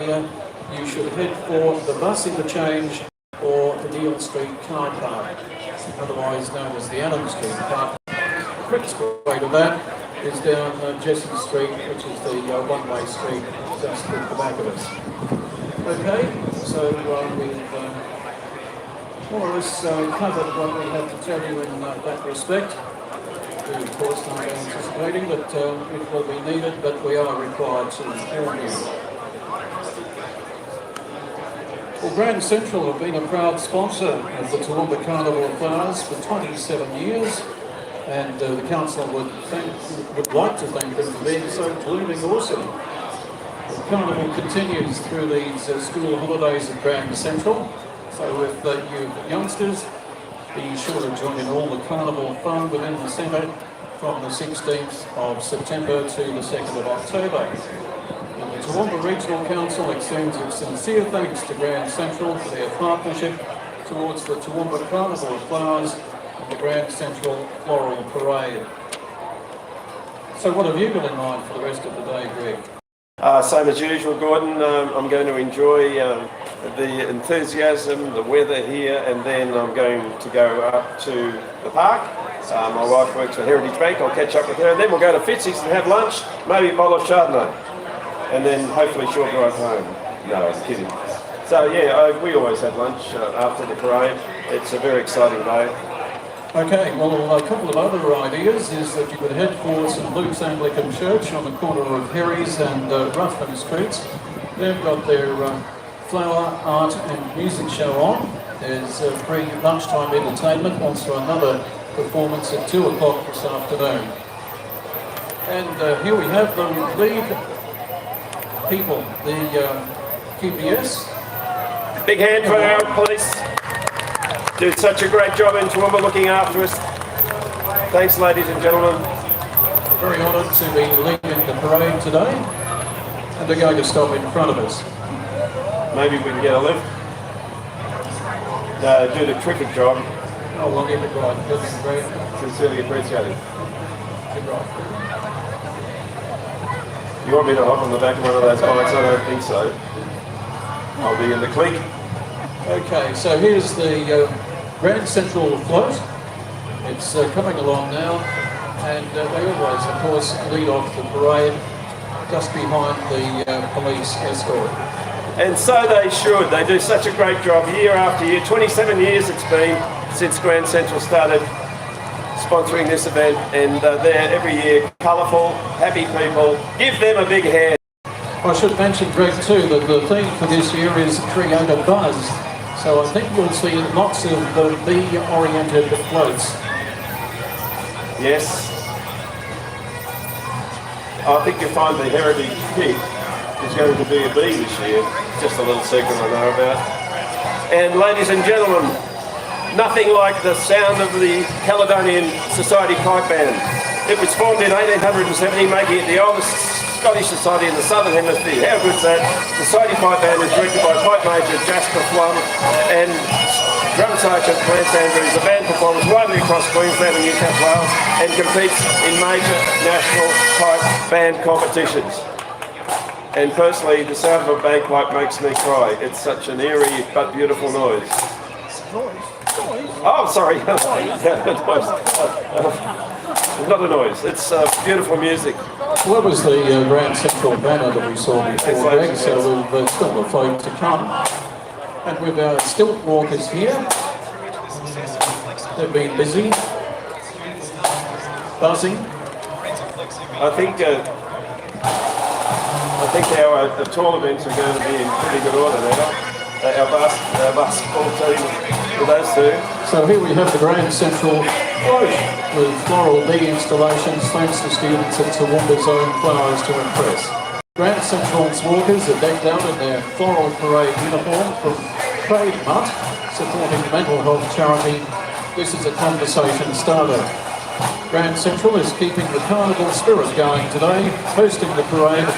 you should head for the bus interchange or the Neil Street car park, otherwise known as the Allen Street park. The quickest way to that is down Jesse Street, which is the one-way street just at the back of us. Okay, so we've more or less covered what we have to tell you in that respect. We, of course, aren't anticipating that it will be needed, but we are required to inform you. Well, Grand Central have been a proud sponsor of the Toowoomba Carnival of Flowers for 27 years, and the council would like to thank them for being so blooming awesome. The carnival continues through these school holidays at Grand Central, so if you youngsters, be sure to join in all the carnival fun within the centre from the 16th of September to the 2nd of October. And the Toowoomba Regional Council extends its sincere thanks to Grand Central for their partnership towards the Toowoomba Carnival of Flowers and the Grand Central Floral Parade. So what have you got in mind for the rest of the day, Greg? Same as usual, Gordon. I'm going to enjoy the enthusiasm, the weather here, and then I'm going to go up to the park. My wife works for Heritage Bank. I'll catch up with her, and then we'll go to Fitzy's and have lunch, maybe a bottle of Chardonnay, and then hopefully short drive home. No, I'm kidding. So yeah, we always have lunch after the parade. It's a very exciting day. Okay, well, a couple of other ideas is that you could head for St Luke's Anglican Church on the corner of Herries and Ruffin Streets. They've got their flower art and music show on. There's free lunchtime entertainment, also another performance at 2 o'clock this afternoon. And here we have the lead people, the QPS. Big hand for our police. Did such a great job in Toowoomba looking after us. Thanks, ladies and gentlemen. Very honoured to be leading the parade today, and they're going to stop in front of us. Maybe we can get a lift. Do the terrific job. Oh, we'll get it right. Good, great. Sincerely appreciated. Good right. You want me to hop on the back of one of those bikes? I don't think so. I'll be in the clique. Okay, so here's the Grand Central float. It's coming along now, and they always, of course, lead off the parade just behind the police escort. And so they should. They do such a great job year after year. 27 years it's been since Grand Central started sponsoring this event, and they're every year colourful, happy people. Give them a big hand. I should mention, Greg, too, that the theme for this year is Create a Buzz. So I think we'll see lots of bee-oriented floats. Yes. I think you'll find the Heritage Pig is going to be a bee this year. Just a little secret I know about. And ladies and gentlemen, nothing like the sound of the Caledonian Society Pipe Band. It was formed in 1870, making it the oldest Scottish society in the Southern Hemisphere. How good's that? The Society Pipe Band is directed by Pipe Major Jasper Flum and Drum Sergeant Lance Andrews. The band performs widely across Queensland and New South Wales and competes in major national pipe band competitions. And personally, the sound of a bagpipe makes me cry. It's such an eerie but beautiful noise. Oh, sorry. Not a noise. It's beautiful music. Well, that was the Grand Central banner that we saw before, Greg, so we've still a float to come. And with our stilt walkers here, they've been busy, buzzing. I think our tall events are going to be in pretty good order now. Our basketball team with those two. So here we have the Grand Central float with floral bee installations thanks to students at Toowoomba's own Flowers to Impress. Grand Central's walkers are decked out in their floral parade uniform from Trade Mutt, supporting mental health charity. This is a conversation starter. Grand Central is keeping the carnival spirit going today, hosting the parade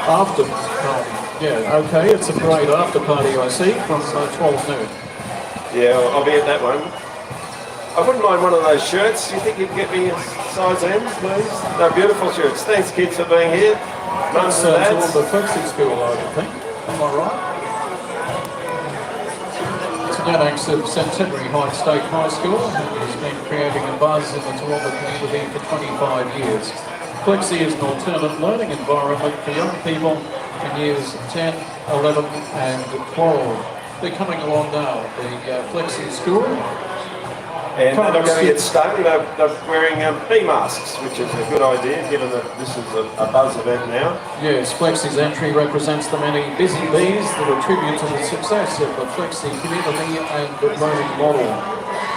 after party. Yeah, okay, it's a parade after party, I see, from 12 noon. Yeah, I'll be at that one. I wouldn't mind one of those shirts. Do you think you can get me a size M, please? They're beautiful shirts. Thanks, kids, for being here. That's Toowoomba Flexi School, I think. I right? It's an annex of Centenary Heights State High School and has been creating a buzz in the Toowoomba community for 25 years. Flexi is an alternate learning environment for young people in years 10, 11 and Floral. They're coming along now, the Flexi school. And they're not going to get stung, they're wearing bee masks, which is a good idea given that this is a buzz event now. Yes, Flexi's entry represents the many busy bees that attribute to the success of the Flexi community and learning model.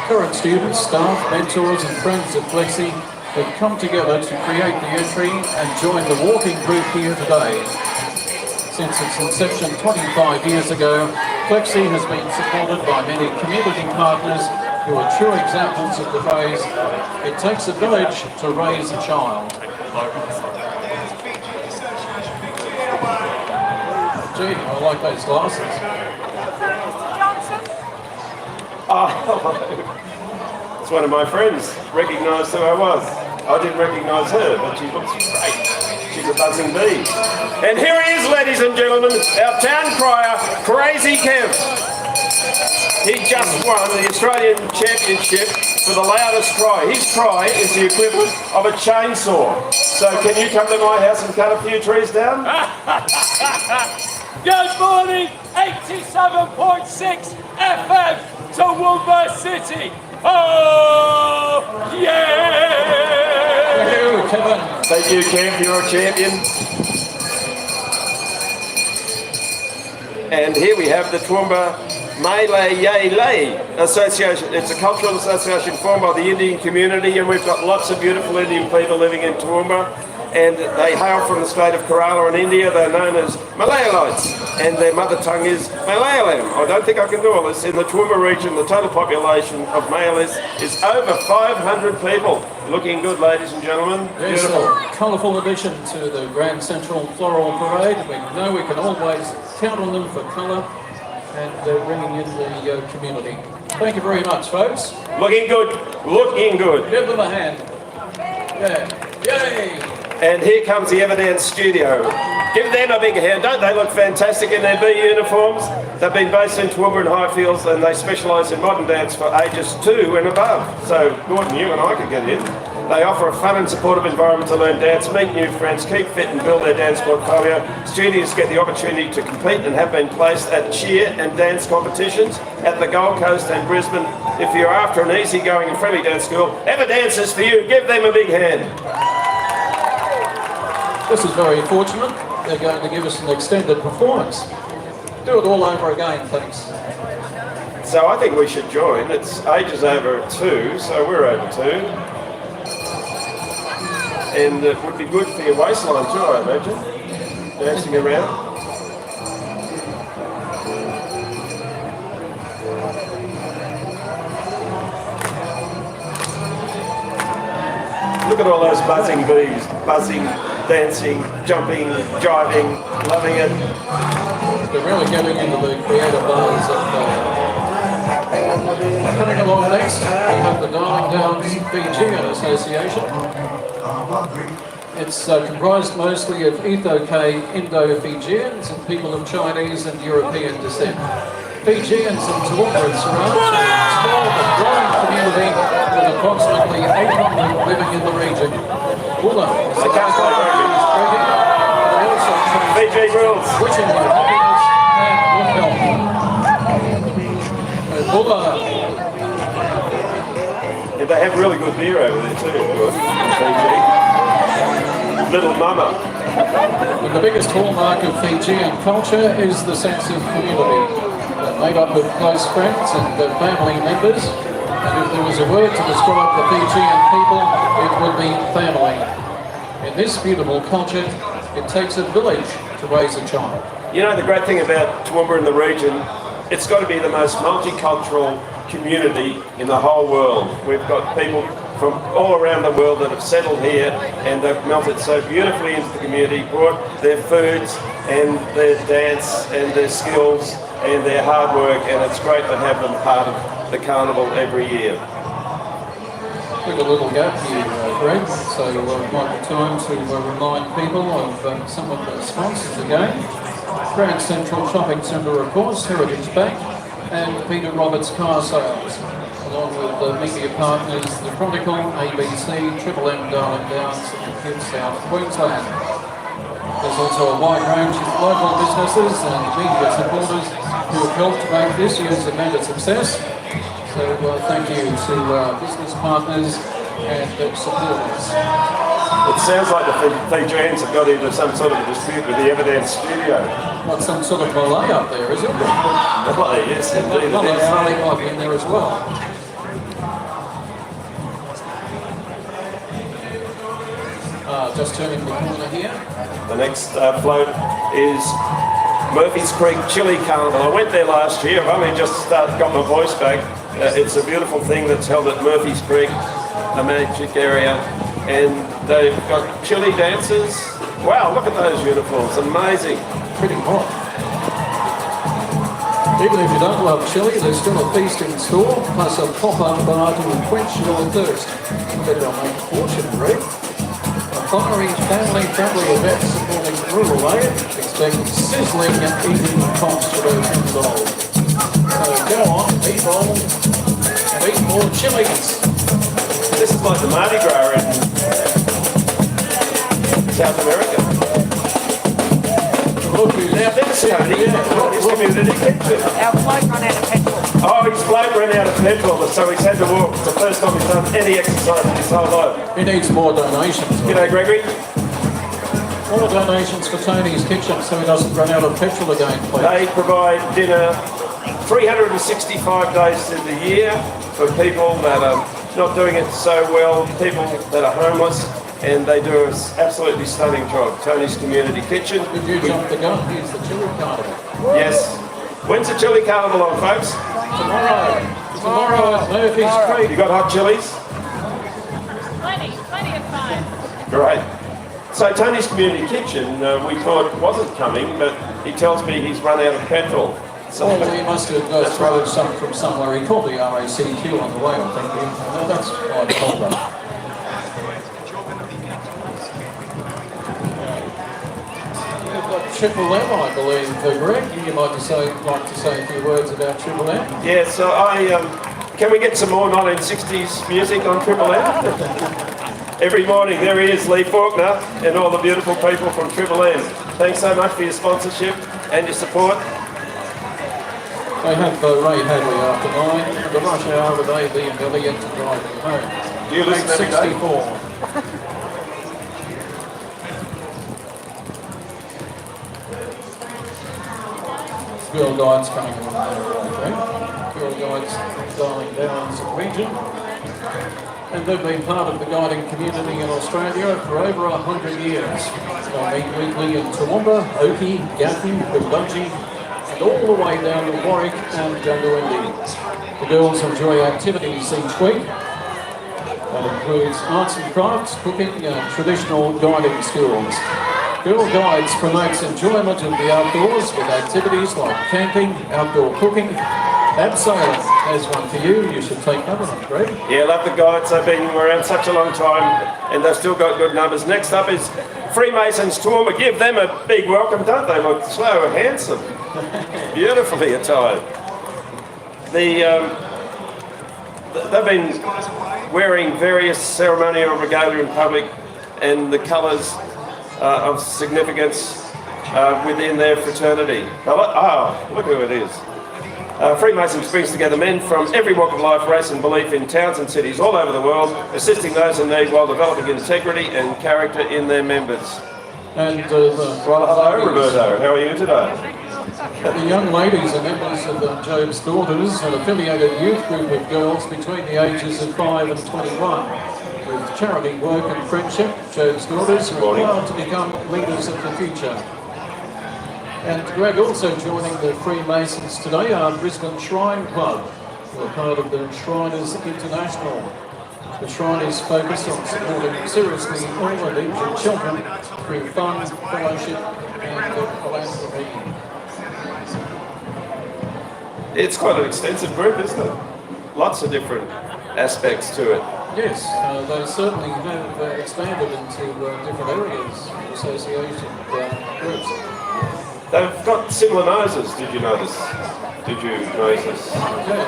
Current students, staff, mentors and friends of Flexi have come together to create the entry and join the walking group here today. Since its inception 25 years ago, Flexi has been supported by many community partners who are true examples of the phrase, it takes a village to raise a child. Gee, I like those glasses. Oh, it's one of my friends, recognised who I was. I didn't recognise her, but she looks great. She's a buzzing bee. And here he is, ladies and gentlemen, our town crier, Crazy Kev. He just won the Australian Championship for the loudest cry. His cry is the equivalent of a chainsaw. So can you come to my house and cut a few trees down? Good morning, 87.6 FM, Toowoomba City. Oh, yeah! Thank you, Kevin. Thank you, Kev, you're a champion. And here we have the Toowoomba Malay Association. It's a cultural association formed by the Indian community, and we've got lots of beautiful Indian people living in Toowoomba, and they hail from the state of Kerala in India. They're known as Malayalites, and their mother tongue is Malayalam. I don't think I can do all this. In the Toowoomba region, the total population of Malayalis is over 500 people. Looking good, ladies and gentlemen. Yes, Beautiful. a colourful addition to the Grand Central Floral Parade. We know we can always count on them for colour and bringing in the community. Thank you very much, folks. Looking good, looking good. Give them a hand. Yeah. Yay! And here comes the Everdance studio. Give them a big hand. Don't they look fantastic in their bee uniforms? They've been based in Toowoomba and Highfields, and they specialise in modern dance for ages 2 and above. So Gordon, you and I could get in. They offer a fun and supportive environment to learn dance, meet new friends, keep fit and build their dance portfolio. Students get the opportunity to compete and have been placed at cheer and dance competitions at the Gold Coast and Brisbane. If you're after an easygoing and friendly dance school, Everdance is for you. Give them a big hand. This is very fortunate. They're going to give us an extended performance. Do it all over again, please. So I think we should join. It's ages over 2, so we're over 2. And it would be good for your waistline too, I imagine, dancing around. Look at all those buzzing bees, buzzing, dancing, jumping, jiving, loving it. They're really getting into the creative buzz of coming along next. We have the Darling Downs Fijian Association. It's comprised mostly of Etho-K Indo-Fijians and people of Chinese and European descent. Fijians and Toowoomba and surrounds are a growing community with approximately 800 living in the region. Bula is the capital of They also Fiji rules. wishing for happiness and good health. Bula. Yeah, they have really good beer over there too, Fiji. Little Mama. But the biggest hallmark of Fijian culture is the sense of community, made up of close friends and family members. And if there was a word to describe the Fijian people, it would be family. In this beautiful culture, it takes a village to raise a child. You know, the great thing about Toowoomba and the region, it's got to be the most multicultural community in the whole world. We've got people from all around the world that have settled here, and they've melted so beautifully into the community, brought their foods and their dance and their skills and their hard work, and it's great to have them part of the carnival every year. Took a little gap here, Greg, so it might be time to remind people of some of the sponsors again. Grand Central Shopping Centre, of course, Heritage Bank, and Peter Roberts Car Sales, along with the media partners, The Chronicle, ABC, Triple M Darling Downs, and Kids South Queensland. There's also a wide range of local businesses and media supporters who have helped make this year's event a success. So thank you to business partners and supporters. It sounds like the Fijians have got into some sort of dispute with the Evidence Studio. What, some sort of Malay up there, is it? Malay, yes, indeed. Malay might be in there as well. Just turning the corner here. The next float is Murphy's Creek Chili Carnival. I went there last year. I've only just got my voice back. It's a beautiful thing that's held at Murphy's Creek, a magic area, and they've got chili dancers. Wow, look at those uniforms, amazing. Pretty hot. Even if you don't love chili, there's still a feast in store, plus a pop-up bar to quench your thirst. Better I'll make a fortune, Rick. A fiery, family-friendly event supporting rural aid. Expect sizzling and eating comps to those involved. So go on, eat roll, and eat more chilies. This is like the Mardi Gras in South America. Look who's Now there's Tony, his community kitchen. Our float ran out of petrol. Oh, his float ran out of petrol, so he's had to walk. It's the first time he's done any exercise in his whole life. He needs more donations. G'day, Gregory. More donations for Tony's kitchen so he doesn't run out of petrol again, please. They provide dinner 365 days in the year for people that are not doing it so well, people that are homeless, and they do an absolutely stunning job. Tony's Community Kitchen. Did you jump the gun? Here's the chili carnival. Yes. When's the Chili Carnival on, folks? Tomorrow. Tomorrow at Murphy's Creek. You got hot chilies? Plenty of time. Great. So Tony's Community Kitchen, we thought wasn't coming, but he tells me he's run out of petrol. So Well, he must have thrown some from somewhere. He called the RACQ on the way, I think. No, that's why I told that. We've got Triple M, I believe, Greg. You might like to say a few words about Triple M. yeah, so can we get some more 1960s music on Triple M? Every morning there he is, Lee Faulkner, and all the beautiful people from Triple M. Thanks so much for your sponsorship and your support. They have Ray Hadley after 9, and the rush hour with AB and Elliot to drive them home. Do you listen every day? 64. Girl Guides coming along there, I think. Girl Guides Darling Downs region. And they've been part of the guiding community in Australia for over 100 years. They meet weekly in Toowoomba, Oakey, Gaffney, Bundungie, and all the way down to Warwick and Gungarendi. The girls enjoy activities each week. That includes arts and crafts, cooking, and traditional guiding schools. Girl Guides promotes enjoyment of the outdoors with activities like camping, outdoor cooking, abseiling. There's one for you. You should take note of them, Greg. Yeah, love the guides. They've been around such a long time and they've still got good numbers. Next up is Freemasons Toowoomba. Give them a big welcome, don't they? Look so handsome. Beautifully attired. They've been wearing various ceremonial regalia in public, and the colours of significance within their fraternity. Look who it is. Freemasons brings together men from every walk of life, race and belief in towns and cities all over the world, assisting those in need while developing integrity and character in their members. And Well, hello, Roberto. How are you today? the young ladies are members of the Job's Daughters, an affiliated youth group of girls between the ages of 5 and 21. With charity work and friendship, Job's Daughters are proud to become leaders of the future. And Greg, also joining the Freemasons today are Brisbane Shrine Club, who are part of the Shriners International. The Shriners focus on supporting seriously ill and injured children through fun, fellowship and philanthropy. It's quite an extensive group, isn't it? Lots of different aspects to it. Yes, they certainly have expanded into different areas, association groups. They've got similar noses, did you notice? Did you notice? Okay.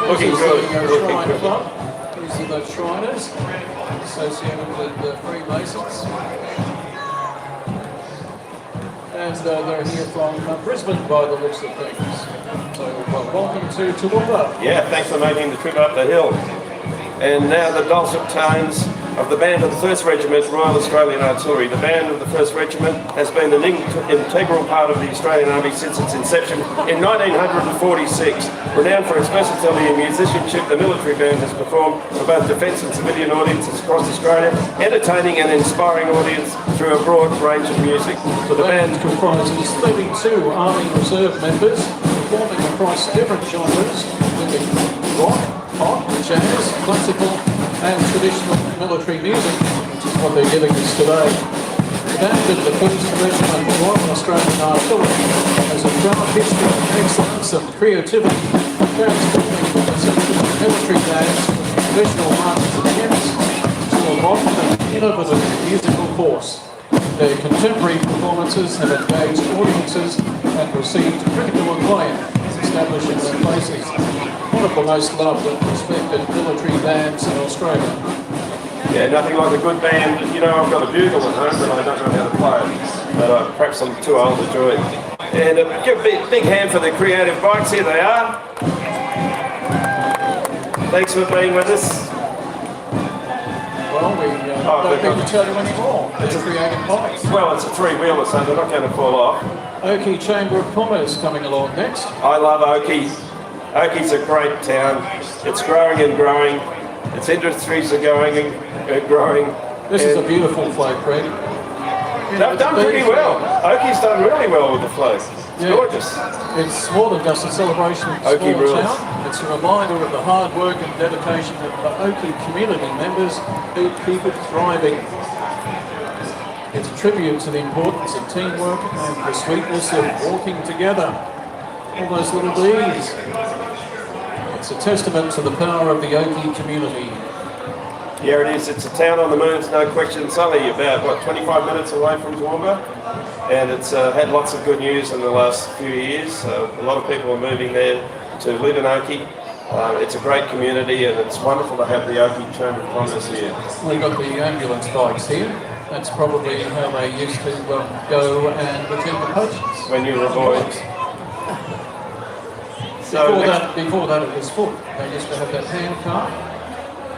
Looking This is good, the looking Shrine good. Club. These are the Shriners associated with the Freemasons. And they're here from Brisbane by the looks of things. So welcome to Toowoomba. Yeah, thanks for making the trip up the hill. And now the dulcet tones of the band of the 1st Regiment Royal Australian Artillery. The band of the 1st Regiment has been an integral part of the Australian Army since its inception in 1946. Renowned for its versatility in musicianship, the military band has performed for both defence and civilian audiences across Australia, entertaining and inspiring audience through a broad range of music. The band comprises 32 Army Reserve members performing across different genres, including rock, pop, jazz, classical and traditional military music, which is what they're giving us today. The band of the 1st Regiment Royal Australian Artillery has a proud history of excellence and creativity, transforming the essential military bands from traditional marches and hymns to a modern and innovative musical force. Their contemporary performances have engaged audiences and received critical acclaim, establishing their places one of the most loved and respected military bands in Australia. Yeah, nothing like a good band. You know, I've got a bugle at home, but I don't know how to play it. But perhaps I'm too old to do it. And give a big hand for the creative bikes. Here they are. Thanks for being with us. Well, we don't need to tell you anymore. It's creative bikes. Well, it's a three-wheeler, so they're not going to fall off. Oakey Chamber of Commerce coming along next. I love Oakey. Oakey's a great town. It's growing and growing. Its industries are going and growing. This is a beautiful flag, Fred. They've done pretty well. Oakey's done really well with the flag. It's gorgeous. It's more than just a celebration of a Oakey small rules. town. It's a reminder of the hard work and dedication of the Oakey community members who keep it thriving. It's a tribute to the importance of teamwork and the sweetness of walking together. All those little bees. It's a testament to the power of the Oakey community. Here it is. It's a town on the move, it's no question. It's only about, 25 minutes away from Toowoomba. And it's had lots of good news in the last few years. A lot of people are moving there to live in Oakey. It's a great community and it's wonderful to have the Oakey Chamber of Commerce here. We've got the ambulance bikes here. That's probably how they used to go and attend the patients. When you were a boy. Before that it was foot. They used to have that hand car.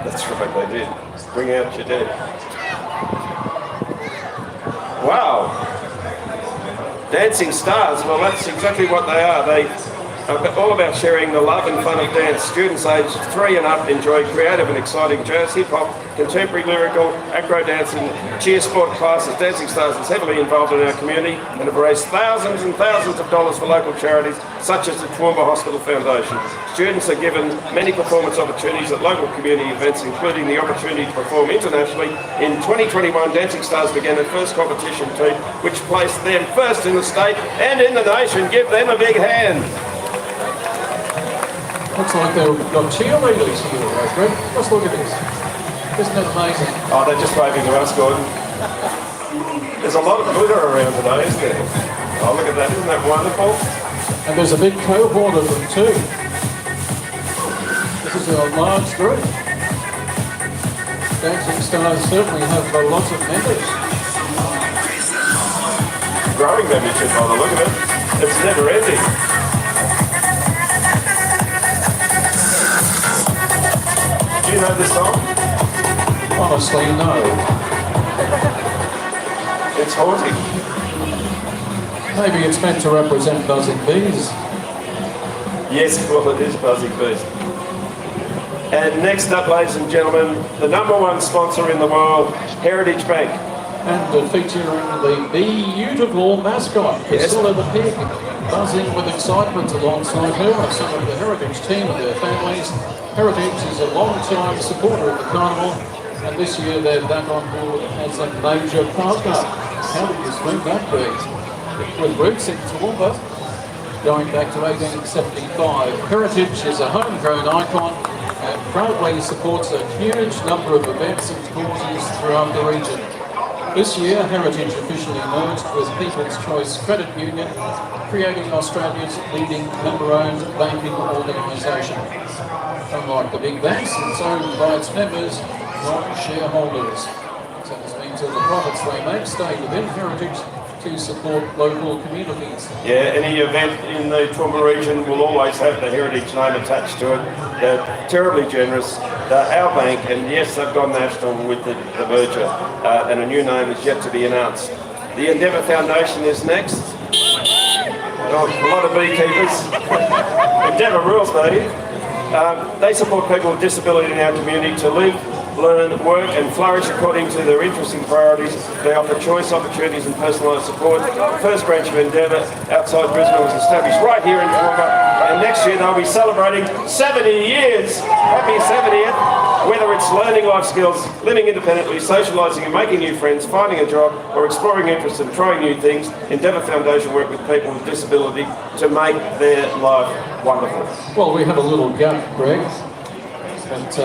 That's right, they did. Bring out your dead. Wow. Dancing stars, well that's exactly what they are. They are all about sharing the love and fun of dance. Students aged 3 and up enjoy creative and exciting jazz, hip-hop, contemporary lyrical, acro dance and cheer sport classes. Dancing Stars is heavily involved in our community and have raised thousands and thousands of dollars for local charities such as the Toowoomba Hospital Foundation. Students are given many performance opportunities at local community events, including the opportunity to perform internationally. In 2021, Dancing Stars began their first competition team, which placed them first in the state and in the nation. Give them a big hand. Looks like they've got cheerleaders here, Fred. Let's look at this. Isn't that amazing? Oh, they're just waving to us, Gordon. There's a lot of glitter around today, isn't there? Oh, look at that. Isn't that wonderful? And there's a big cohort of them too. This is a large group. Dancing Stars certainly have lots of members. Growing membership by the look of it. It's never ending. Do you know this song? Honestly, no. It's haunting. Maybe it's meant to represent buzzing bees. Yes, well, it is buzzing bees. And next up, ladies and gentlemen, the #1 sponsor in the world, Heritage Bank. And featuring the beautiful mascot, Priscilla the pig, buzzing with excitement alongside her and some of the Heritage team and their families. Heritage is a long-time supporter of the Carnival, and this year they're back on board as a major partner. How did you swing that be? With roots in Toowoomba, going back to 1875. Heritage is a homegrown icon and proudly supports a huge number of events and causes throughout the region. This year, Heritage officially merged with People's Choice Credit Union creating Australia's leading member-owned banking organisation. Unlike the big banks, it's owned by its members, not shareholders. So this means that the profits they make stay within heritage to support local communities. Yeah, any event in the Toowoomba region will always have the heritage name attached to it. They're terribly generous. They're our bank, and yes, they've gone national with the merger, and a new name is yet to be announced. The Endeavour Foundation is next. Oh, a lot of beekeepers. Endeavour rules, baby. They support people with disability in our community to live, learn, work and flourish according to their interests and priorities. They offer choice, opportunities and personalised support. The first branch of Endeavour outside Brisbane was established right here in Toowoomba, and next year they'll be celebrating 70 years. Happy 70th! Whether it's learning life skills, living independently, socialising and making new friends, finding a job or exploring interests and trying new things, Endeavour Foundation work with people with disability to make their life wonderful. Well, we have a little gap, Greg, but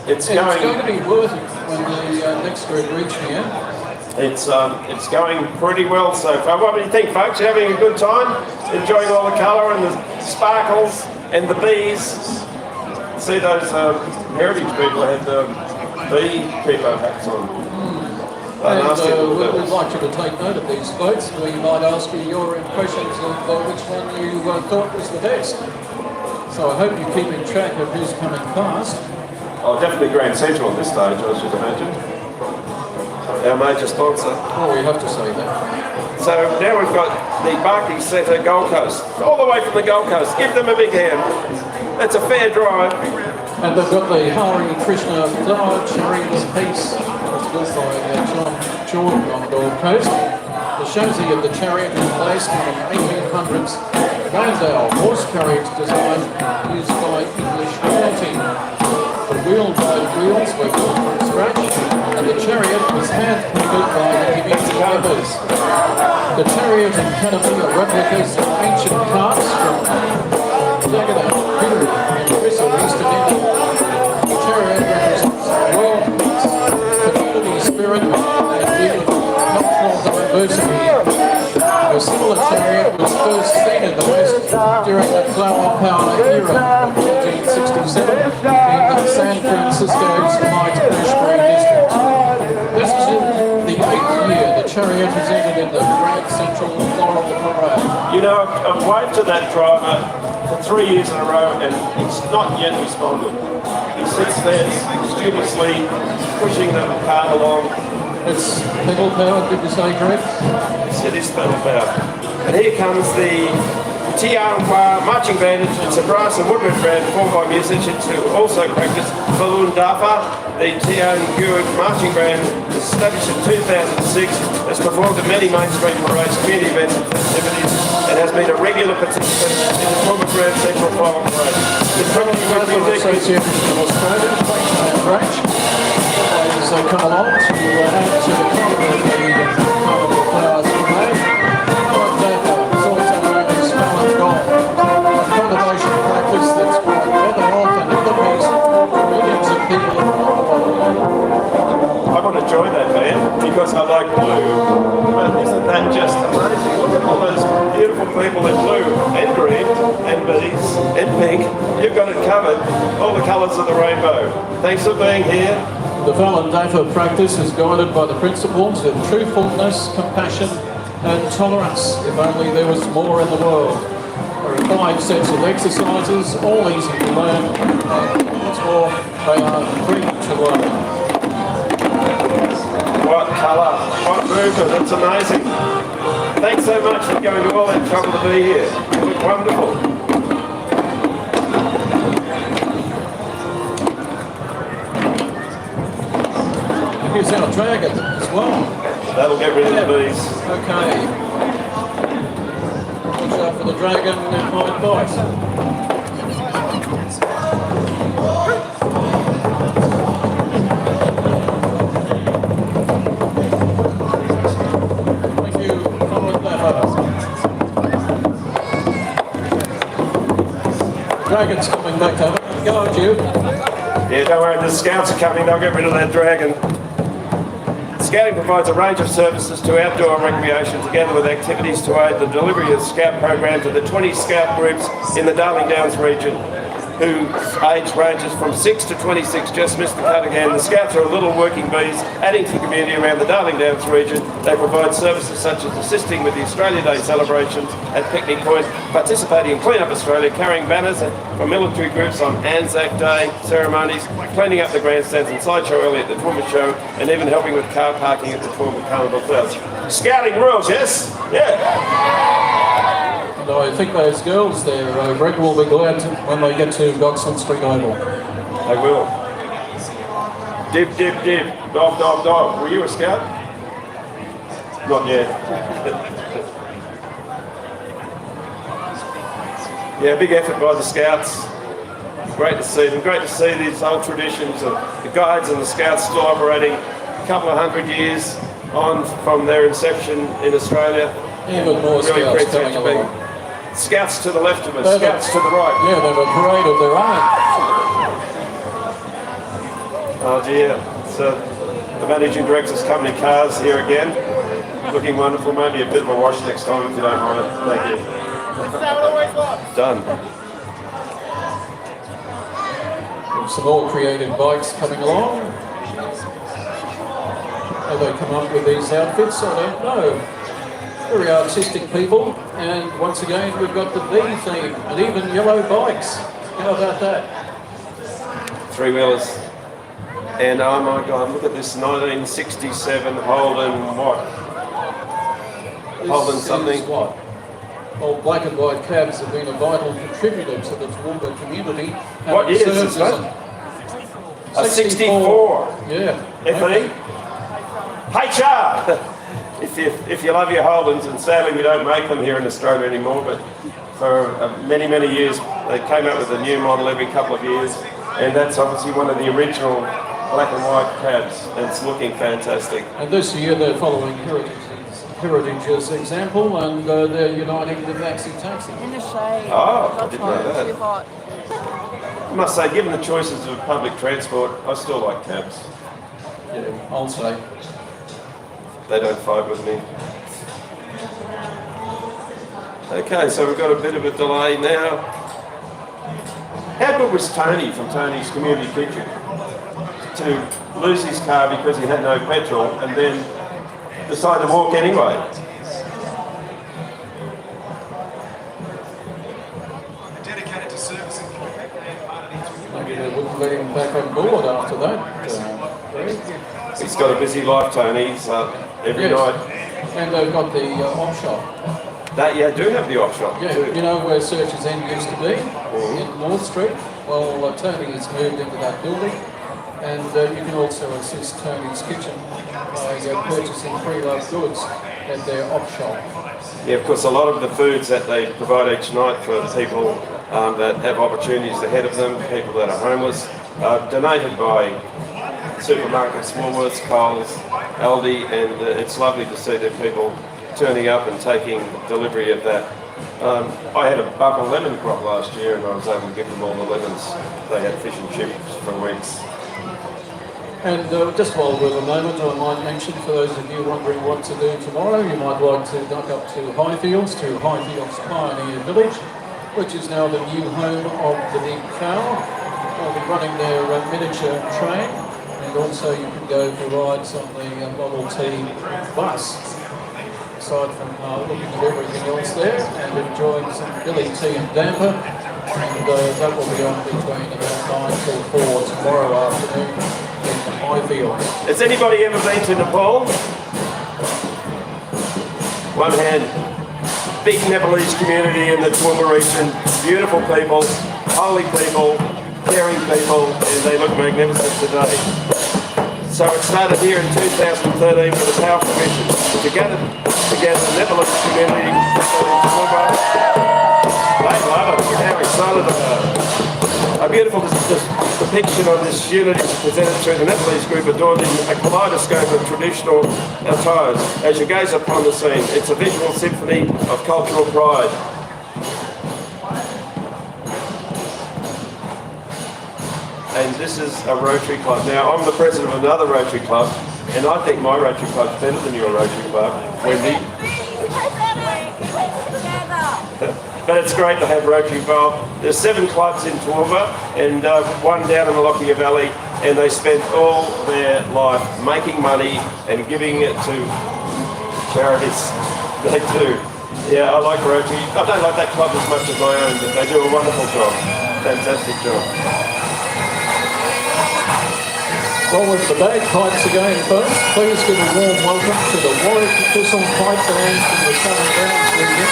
it's going to be worth it when the next group reach here. It's going pretty well so far. What do you think, folks? You having a good time? Enjoying all the colour and the sparkles and the bees? See those heritage people had beekeeper hats on. And we'd like you to take note of these quotes. We might ask you your impressions of which one you thought was the best. So I hope you're keeping track of who's coming past. Oh, definitely Grand Central at this stage, I should imagine. Our major sponsor. Oh, we have to say that. So now we've got the Barkey Centre Gold Coast, all the way from the Gold Coast. Give them a big hand. That's a fair drive. And they've got the Hari Krishna Flower Chariots piece, which was built by John Jordan on the Gold Coast. The chassis of the chariot is based on an 1800s Landau horse carriage design used by English royalty. The wheels were built from scratch, and the chariot was hand-painted by the community members. The chariot and canopy are replicas of ancient carts from Dagana, Peru, and Bristol, Eastern England. The chariot represents world peace, community spirit, and youth, cultural diversity. A similar chariot was first seen in the West during the Flower Power era of 1967 in San Francisco's Light Bush Green District. This is the 8th year the chariot is entered in the Grand Central Floral Parade. You know, I've waved to that driver for 3 years in a row and he's not yet responded. He sits there studiously pushing the cart along. It's pedal powered, did you say, Greg? Yes, it is pedal powered. And here comes the Toowoomba marching band. It's a brass and woodwind band formed by musicians who also practice Balloondafa. The Toowoomba marching band was established in 2006, has performed at many mainstream parades, community events and festivities, and has been a regular participant in the Toowoomba Grand Central Floral Parade. The Association of Australia, Queensland branch. As they come along to add to the Carnival of Flowers parade. It's also known as Flower Golf, a conservation practice that's brought weather off and other peace to millions of people around the world. I want to join that band because I like blue. But isn't that just amazing? Look at all those beautiful people in blue and green and bees and pink. You've got it covered, all the colours of the rainbow. Thanks for being here. The Valadafa practice is guided by the principles of truthfulness, compassion and tolerance. If only there was more in the world. There are 5 sets of exercises, all easy to learn, and what's more, they are free to learn. What colour, what movement, it's amazing. Thanks so much for going to all that trouble to be here. You look wonderful. Here's our dragon as well. That'll get rid of the bees. Okay. Watch out for the dragon, it might bite. Thank you. Come with that. Dragon's coming back to have a go at you. Yeah, don't worry, the scouts are coming, they'll get rid of that dragon. Scouting provides a range of services to outdoor recreation together with activities to aid the delivery of Scout programs to the 20 Scout groups in the Darling Downs region, whose age ranges from 6 to 26, just missed the cut again. The Scouts are little working bees, adding to the community around the Darling Downs region. They provide services such as assisting with the Australia Day celebrations at Picnic Point, participating in Clean Up Australia, carrying banners from military groups on Anzac Day ceremonies, cleaning up the grandstands and sideshow early at the Toowoomba show, and even helping with car parking at the Toowoomba Carnival of Flowers. Scouting rules, yes? Yeah. And I think those girls there, Greg, will be glad when they get to Godson Street Oval. They will. Dib, dib, dib. Dog, dog, dog. Were you a scout? Not yet. Yeah, big effort by the scouts. Great to see them. Great to see these old traditions of the guides and the scouts still operating a couple of 100 years on from their inception in Australia. Even more Really scouts great coming to be. along. Scouts to the left of us, scouts to the right. Yeah, they have a parade of their own. Oh dear. So the managing director's company cars here again. Looking wonderful. Maybe a bit of a wash next time if you don't mind. Thank you. Done. Some more creative bikes coming along. How they come up with these outfits, I don't know. Very artistic people, and once again we've got the bee theme, and even yellow bikes. How about that? Three-wheelers. And oh my God, look at this 1967 Holden what? Holden This something. is what? Well, black and white cabs have been a vital contributor to the Toowoomba community. What year is this, a 64. Yeah. FE? HR! If you love your Holdens, and sadly we don't make them here in Australia anymore, but for many, many years they came out with a new model every couple of years, and that's obviously one of the original black and white cabs, and it's looking fantastic. And this year they're following Heritage's example, and they're uniting the Maxi Taxi. In the shade. Oh, I didn't know that. Too hot. I must say, given the choices of public transport, I still like cabs. Yeah, I'll say. They don't fight with me. Okay, so we've got a bit of a delay now. How good was Tony from Tony's Community Kitchen to lose his car because he had no petrol and then decide to walk anyway? Dedicated to servicing. Maybe they wouldn't let him back on board after that. He's got a busy life, Tony. He's every night. And they've got the op shop. That do have the op shop Yeah, too. you know where Search's End used to be? In North Street. Well, Tony has moved into that building. And you can also assist Tony's Kitchen by purchasing pre-loved goods at their op shop. Yeah, of course, a lot of the foods that they provide each night for people that have opportunities ahead of them, people that are homeless, are donated by supermarkets, Woolworths, Coles, Aldi, and it's lovely to see the people turning up and taking delivery of that. I had a bumper lemon crop last year and I was able to give them all the lemons. They had fish and chips for weeks. And just while we're a moment, I might mention for those of you wondering what to do tomorrow, you might like to duck up to Highfields Pioneer Village, which is now the new home of the Big Cow. They'll be running their miniature train, and also you can go for rides on the Model T bus. Aside from looking at everything else there and enjoying some Billy tea and damper, and that will be on between about 9 till 4 tomorrow afternoon in Highfield. Has anybody ever been to Nepal? One hand. Big Nepalese community in the Toowoomba region. Beautiful people, holy people, caring people, and they look magnificent today. So it started here in 2013 with a powerful mission to gather together the Nepalese community in Toowoomba. They love it. How excited they are. A beautiful depiction of this unity is presented through the Nepalese group adorned in a kaleidoscope of traditional attires. As you gaze upon the scene, it's a visual symphony of cultural pride. And this is a Rotary Club. Now, I'm the president of another Rotary Club And I think my Rotary Club's better than your Rotary Club, Wendy. But it's great to have Rotary involved. There's 7 clubs in Toowoomba and one down in the Lockyer Valley, and they spend all their life making money and giving it to charities. They do. Yeah, I like Rotary. I don't like that club as much as my own, but they do a wonderful job. Fantastic job. Well, with the bagpipes again, folks, please give a warm welcome to the Warwick Thistle Pipe Band from the Southern Downs region.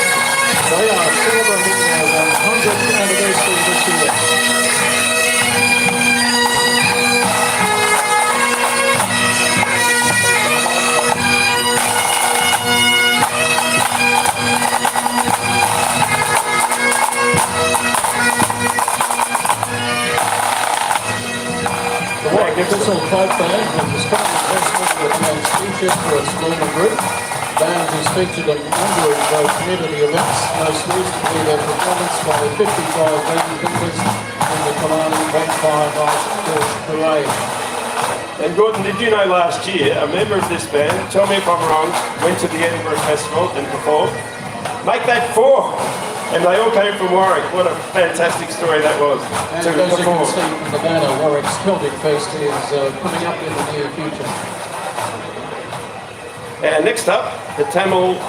They are celebrating their 100th anniversary this year. The Warwick Thistle Pipe Band has a strong investment with Man's Future for its Northern group. Band has featured a number of community events, most recently their performance by 55 lady members in the Kalani Bonfire Night Parade. And Gordon, did you know last year a member of this band, tell me if I'm wrong, went to the Edinburgh Festival and performed? Make that 4! And they all came from Warwick. What a fantastic story that was. And as you can see from the banner, Warwick's Celtic Fest is coming up in the near future. And next up, the Tamil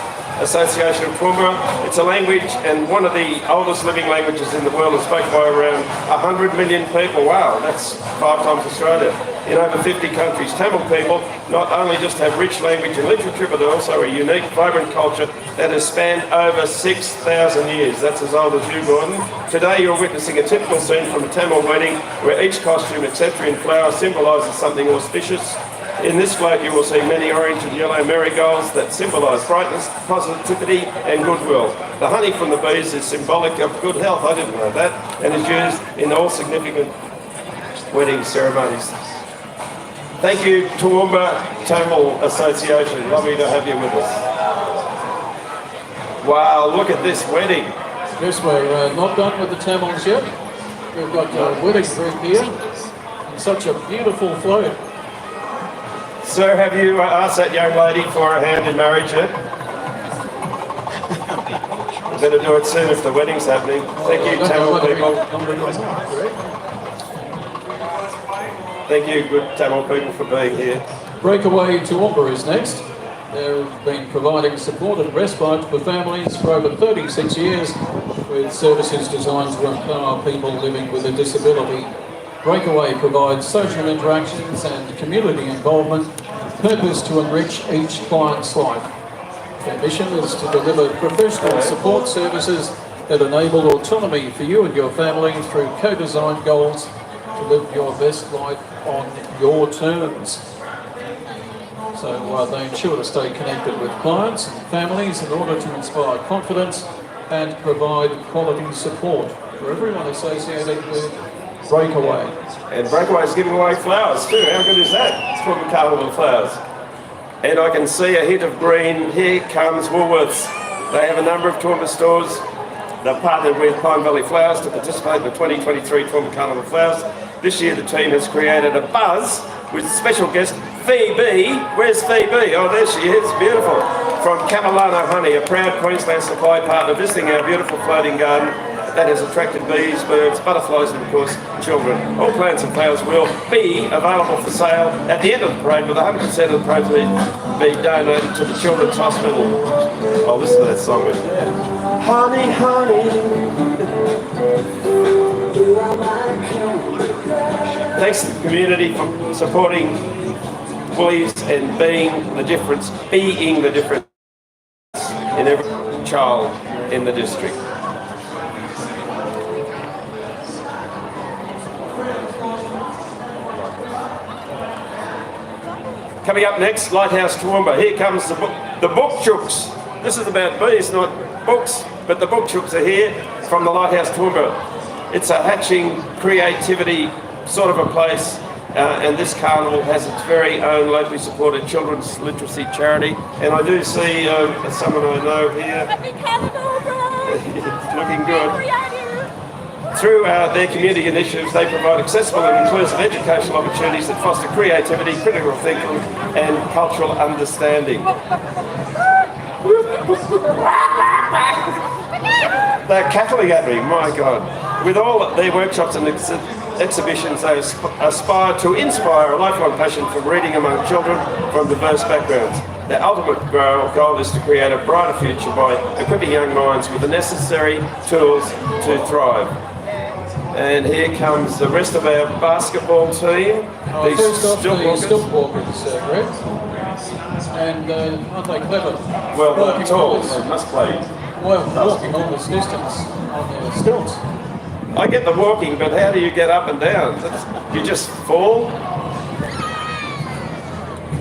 Association of Toowoomba. It's a language and one of the oldest living languages in the world, and spoken by around 100 million people. Wow, that's 5 times Australia. In over 50 countries, Tamil people not only just have rich language and literature, but also a unique, vibrant culture that has spanned over 6,000 years. That's as old as you, Gordon. Today you're witnessing a typical scene from a Tamil wedding where each costume, etc. in flower, symbolises something auspicious. In this float you will see many orange and yellow marigolds that symbolise brightness, positivity and goodwill. The honey from the bees is symbolic of good health, I didn't know that, and is used in all significant wedding ceremonies. Thank you, Toowoomba Tamil Association. Lovely to have you with us. Wow, look at this wedding. Yes, we're not done with the Tamils yet. We've got a wedding group here. And such a beautiful float. Sir, have you asked that young lady for a hand in marriage yet? Better do it soon if the wedding's happening. Thank you, Tamil people. Thank you, good Tamil people, for being here. Breakaway Toowoomba is next. They've been providing support and respite for families for over 36 years with services designed to empower people living with a disability. Breakaway provides social interactions and community involvement, purpose to enrich each client's life. Their mission is to deliver professional support services that enable autonomy for you and your family through co-designed goals to live your best life on your terms. So they ensure to stay connected with clients and families in order to inspire confidence and provide quality support for everyone associated with Breakaway. And Breakaway is giving away flowers too. How good is that? It's called the Carnival of Flowers. And I can see a hint of green. Here comes Woolworths. They have a number of Toowoomba stores. They've partnered with Pine Valley Flowers to participate in the 2023 Toowoomba Carnival of Flowers. This year the team has created a buzz with special guest Phoebe. Where's Phoebe? Oh, there she is. Beautiful. From Camilano Honey, a proud Queensland supply partner, visiting our beautiful floating garden that has attracted bees, birds, butterflies and of course children. All plants and flowers will be available for sale at the end of the parade, with 100% of the proceeds be donated to the Children's Hospital. Oh, listen to that song. Honey, honey. Thanks to the community for supporting Woolies and being the difference in every child in the district. Coming up next, Lighthouse Toowoomba. Here comes the book chooks. This is about bees, not books, but the book chooks are here from the Lighthouse Toowoomba. It's a hatching creativity sort of a place, and this carnival has its very own locally supported children's literacy charity. And I do see someone I know here. Happy Carnival, bro! Looking good. Through their community initiatives, they provide accessible and inclusive educational opportunities that foster creativity, critical thinking, and cultural understanding. They're cackling at me, my God. With all their workshops and exhibitions, they aspire to inspire a lifelong passion for reading among children from diverse backgrounds. Their ultimate goal is to create a brighter future by equipping young minds with the necessary tools to thrive. And here comes the rest of our basketball team. First off, the stilt walkers, Greg. And aren't they clever? Well, they're Walking tall, on this- they must play. Well, walking all this distance on their stilts. I get the walking, but how do you get up and down? You just fall?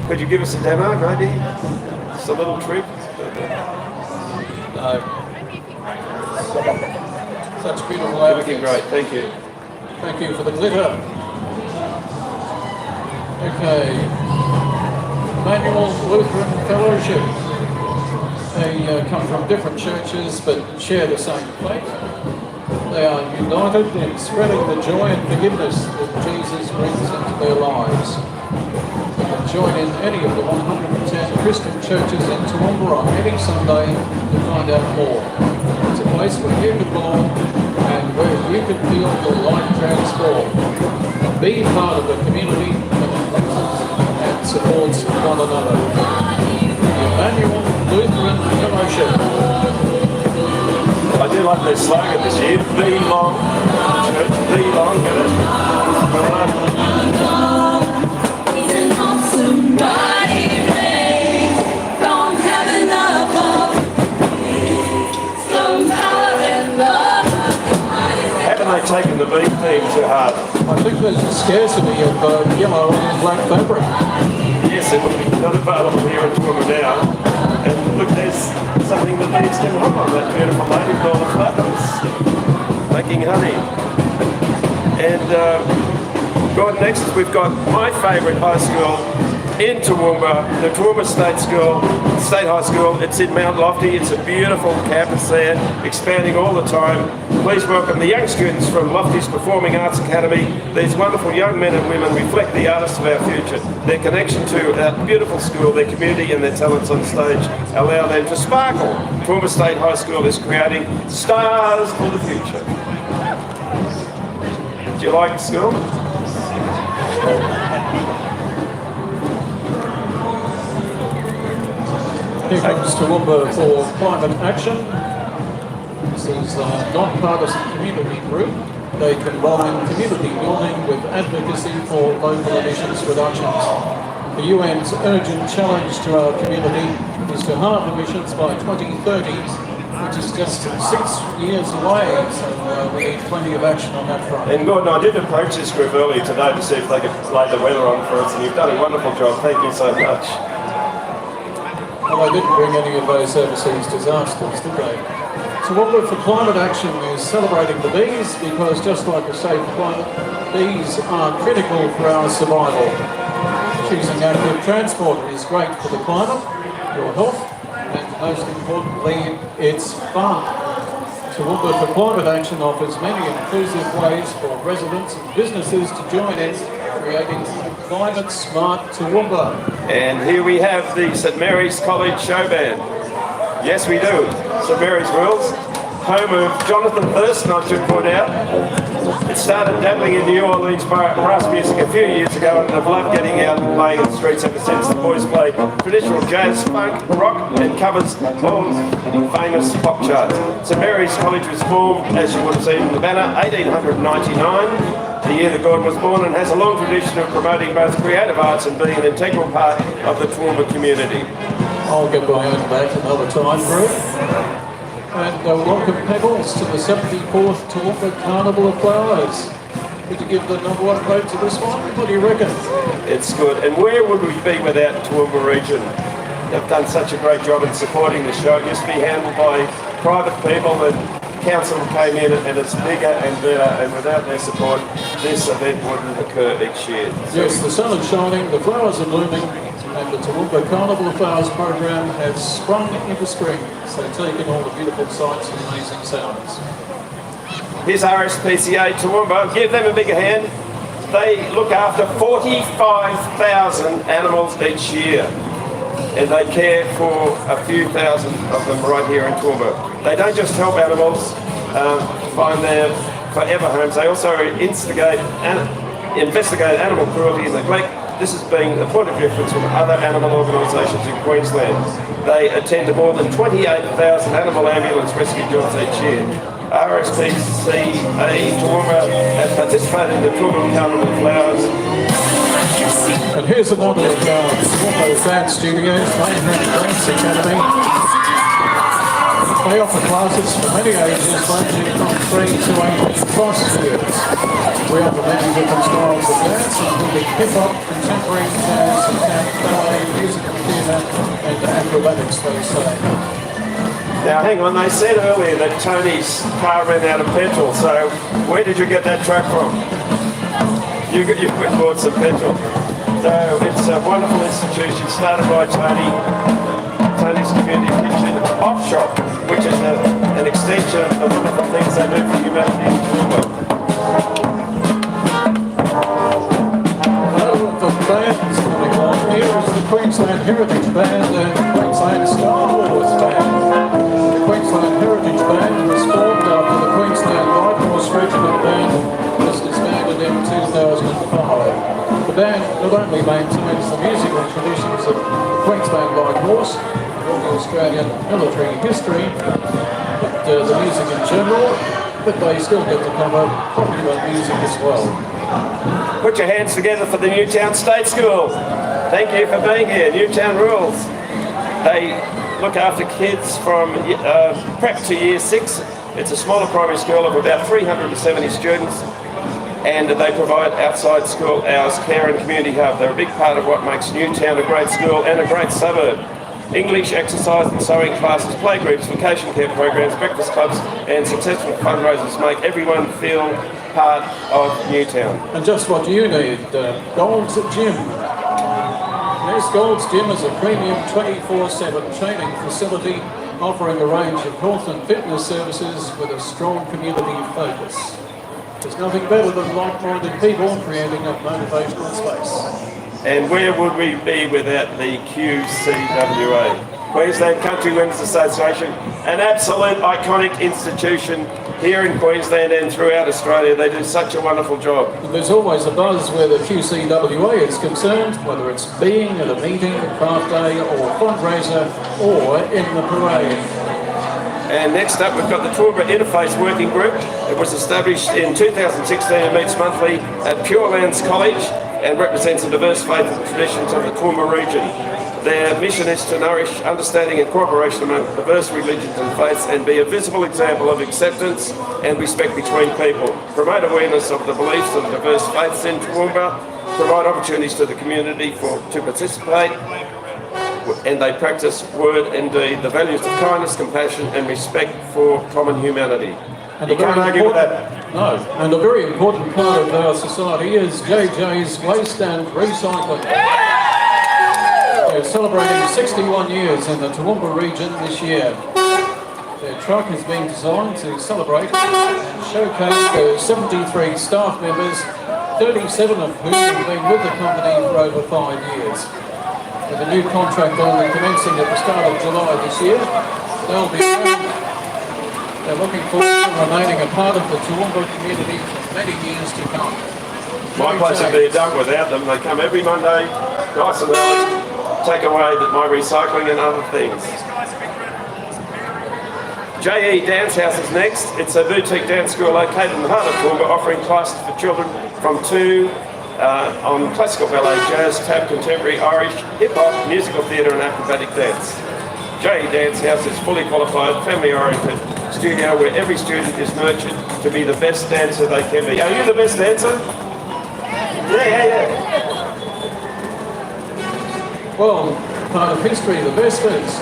Could you give us a demo, maybe? Just a little trick? No. Such beautiful Looking outfits. great, thank you. Thank you for the glitter. Okay. Emmanuel Lutheran Fellowship. They come from different churches but share the same faith. They are united in spreading the joy and forgiveness that Jesus brings into their lives. You can join in any of the 110 Christian churches in Toowoomba on any Sunday to find out more. It's a place where you can belong and where you can feel your life transformed. Be part of the community that includes and supports one another. The Emmanuel Lutheran Fellowship. I do like their slogan this year, Be Long, Church, Be Long. He's an awesome mighty rain from heaven above. Some power and love. Haven't they taken the beat theme to heart? I think there's a scarcity of yellow and black fabric. Yes, it's not available here in Toowoomba now. And look, there's something that needs to come on that beautiful lady called the Flowers, making honey. And right next, we've got my favourite high school in Toowoomba, the Toowoomba State High School. It's in Mount Lofty. It's a beautiful campus there, expanding all the time. Please welcome the young students from Lofty's Performing Arts Academy. These wonderful young men and women reflect the artists of our future. Their connection to our beautiful school, their community and their talents on stage allow them to sparkle. Toowoomba State High School is creating stars for the future. Do you like school? Here comes Toowoomba for Climate Action. This is a non-partisan community group. They combine community building with advocacy for local emissions reductions. The UN's urgent challenge to our community is to halve emissions by 2030, which is just 6 years away, so we need plenty of action on that front. And Gordon, I did approach this group earlier today to see if they could lay the weather on for us, and you've done a wonderful job. Thank you so much. Well, they didn't bring any of those overseas disasters, did they? Toowoomba for Climate Action is celebrating the bees because, just like a safe climate, bees are critical for our survival. Choosing active transport is great for the climate, your health, and most importantly, it's fun. Toowoomba for Climate Action offers many inclusive ways for residents and businesses to join in creating climate smart Toowoomba. And here we have the St Mary's College Show Band. Yes, we do. St Mary's Rules, home of Jonathan Thurston, I should point out. It started dabbling in New Orleans brass music a few years ago, and I've loved getting out and playing in the streets ever since. The boys play traditional jazz, funk, rock, and covers all famous pop charts. St Mary's College was formed, as you would have seen in the banner, 1899. The year that Gordon was born, and has a long tradition of promoting both creative arts and being an integral part of the Toowoomba community. I'll get my own back another time, group. And welcome Pebbles to the 74th Toowoomba Carnival of Flowers. Would you give the number one vote to this one? What do you reckon? It's good. And where would we be without Toowoomba region? They've done such a great job in supporting the show. It used to be handled by private people, and council came in and it's bigger and better, and without their support this event wouldn't occur each year. Yes, the sun is shining, the flowers are blooming, and the Toowoomba Carnival of Flowers program has sprung into spring, so take in all the beautiful sights and amazing sounds. Here's RSPCA Toowoomba. Give them a bigger hand. They look after 45,000 animals each year, and they care for a few thousand of them right here in Toowoomba. They don't just help animals find their forever homes, they also investigate animal cruelty and neglect. This has been a point of difference from other animal organisations in Queensland. They attend to more than 28,000 animal ambulance rescue jobs each year. RSPCA Toowoomba has participated in the Toowoomba Carnival of Flowers. And here's another of Toowoomba Dance Studios, Mainland Dance Academy. They offer classes for many ages, ranging from 3 to 8+ years. We offer many different styles of dance, including hip-hop, contemporary, jazz, ballet, musical theatre, and acrobatics, they say. Now hang on, they said earlier that Tony's car ran out of petrol, so where did you get that truck from? You bought some petrol. So it's a wonderful institution started by Tony's Community Kitchen Off Shop, which is an extension of the wonderful things they do for humanity in Toowoomba. The band's coming on. Here is the Queensland Heritage Band and Queensland Star Wars Band. The Queensland Heritage Band was formed after the Queensland Light Horse Regiment Band was disbanded in 2005. The band not only maintains the musical traditions of the Queensland Light Horse and all the Australian military history, but the music in general, but they still get to cover popular music as well. Put your hands together for the Newtown State School. Thank you for being here. Newtown rules. They look after kids from prep to year 6. It's a smaller primary school of about 370 students, and they provide outside school hours, care and community hub. They're a big part of what makes Newtown a great school and a great suburb. English, exercise and sewing classes, playgroups, vacation care programs, breakfast clubs and successful fundraisers make everyone feel part of Newtown. And just what you need, Gold's Gym. Yes, Gold's Gym is a premium 24/7 training facility offering a range of health and fitness services with a strong community focus. There's nothing better than like-minded people creating a motivational space. And where would we be without the QCWA? Queensland Country Women's Association, an absolute iconic institution here in Queensland and throughout Australia. They do such a wonderful job. And there's always a buzz where the QCWA is concerned, whether it's being at a meeting, a craft day or fundraiser or in the parade. And next up we've got the Toowoomba Interface Working Group. It was established in 2016 and meets monthly at Pure Lands College and represents the diverse faith and traditions of the Toowoomba region. Their mission is to nourish understanding and cooperation among diverse religions and faiths and be a visible example of acceptance and respect between people, promote awareness of the beliefs of diverse faiths in Toowoomba, provide opportunities to the community to participate, and they practice word and deed, the values of kindness, compassion and respect for common humanity. And you can't argue with that. No, and a very important part of our society is JJ's Waste and Recycling. They're celebrating 61 years in the Toowoomba region this year. Their truck has been designed to celebrate and showcase the 73 staff members, 37 of whom have been with the company for over 5 years. With a new contract only commencing at the start of July this year, they're looking forward to remaining a part of the Toowoomba community for many years to come. My place would be a duck without them. They come every Monday, nice and early, take away my recycling and other things. JE Dance House is next. It's a boutique dance school located in the heart of Toowoomba, offering classes for children from 2 on classical ballet, jazz, tap, contemporary, Irish, hip-hop, musical theatre and acrobatic dance. JE Dance House is fully qualified, family-oriented studio where every student is nurtured to be the best dancer they can be. Are you the best dancer? Yeah. Well, part of history, the Vespers.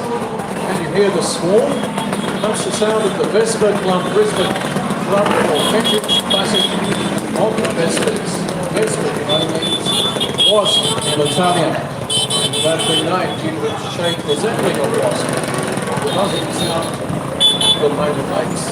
Can you hear the swarm? That's the sound of the Vesper Club Brisbane Club authentic classic of the Vespers. Vesper, means wasp in Italian. And that's been named due to its shape resembling a wasp. The buzzing sound that made it makes.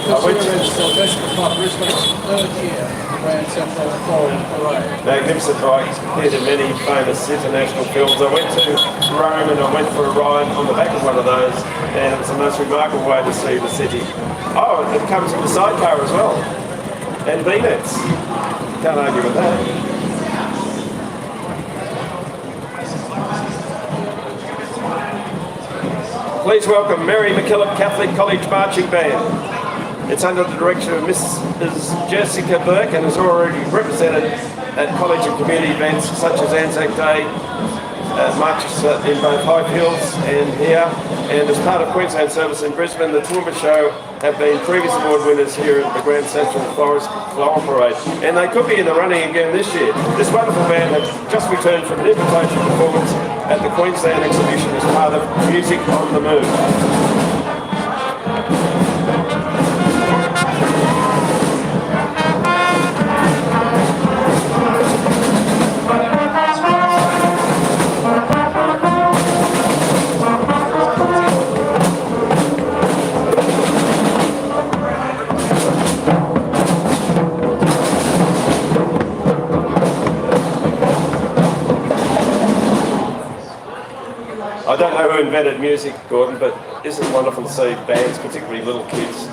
The This year is Western Club Brisbane's third year in the Grand Central Floral Parade. Magnificent bike, appeared in many famous international films. I went to Rome and I went for a ride on the back of one of those, and it was the most remarkable way to see the city. Oh, it comes with a sidecar as well, and V-nets. Can't argue with that. Please welcome Mary MacKillop Catholic College Marching Band. It's under the direction of Mrs. Jessica Burke and is already represented at college and community events such as Anzac Day, marches in both Highfields and here. And as part of Queensland service in Brisbane, the Toowoomba Show have been previous award winners here at the Grand Central Floral Parade. And they could be in the running again this year. This wonderful band have just returned from an invitation performance at the Queensland exhibition as part of Music on the Move. I don't know who invented music, Gordon, but isn't it wonderful to see bands, particularly little kids,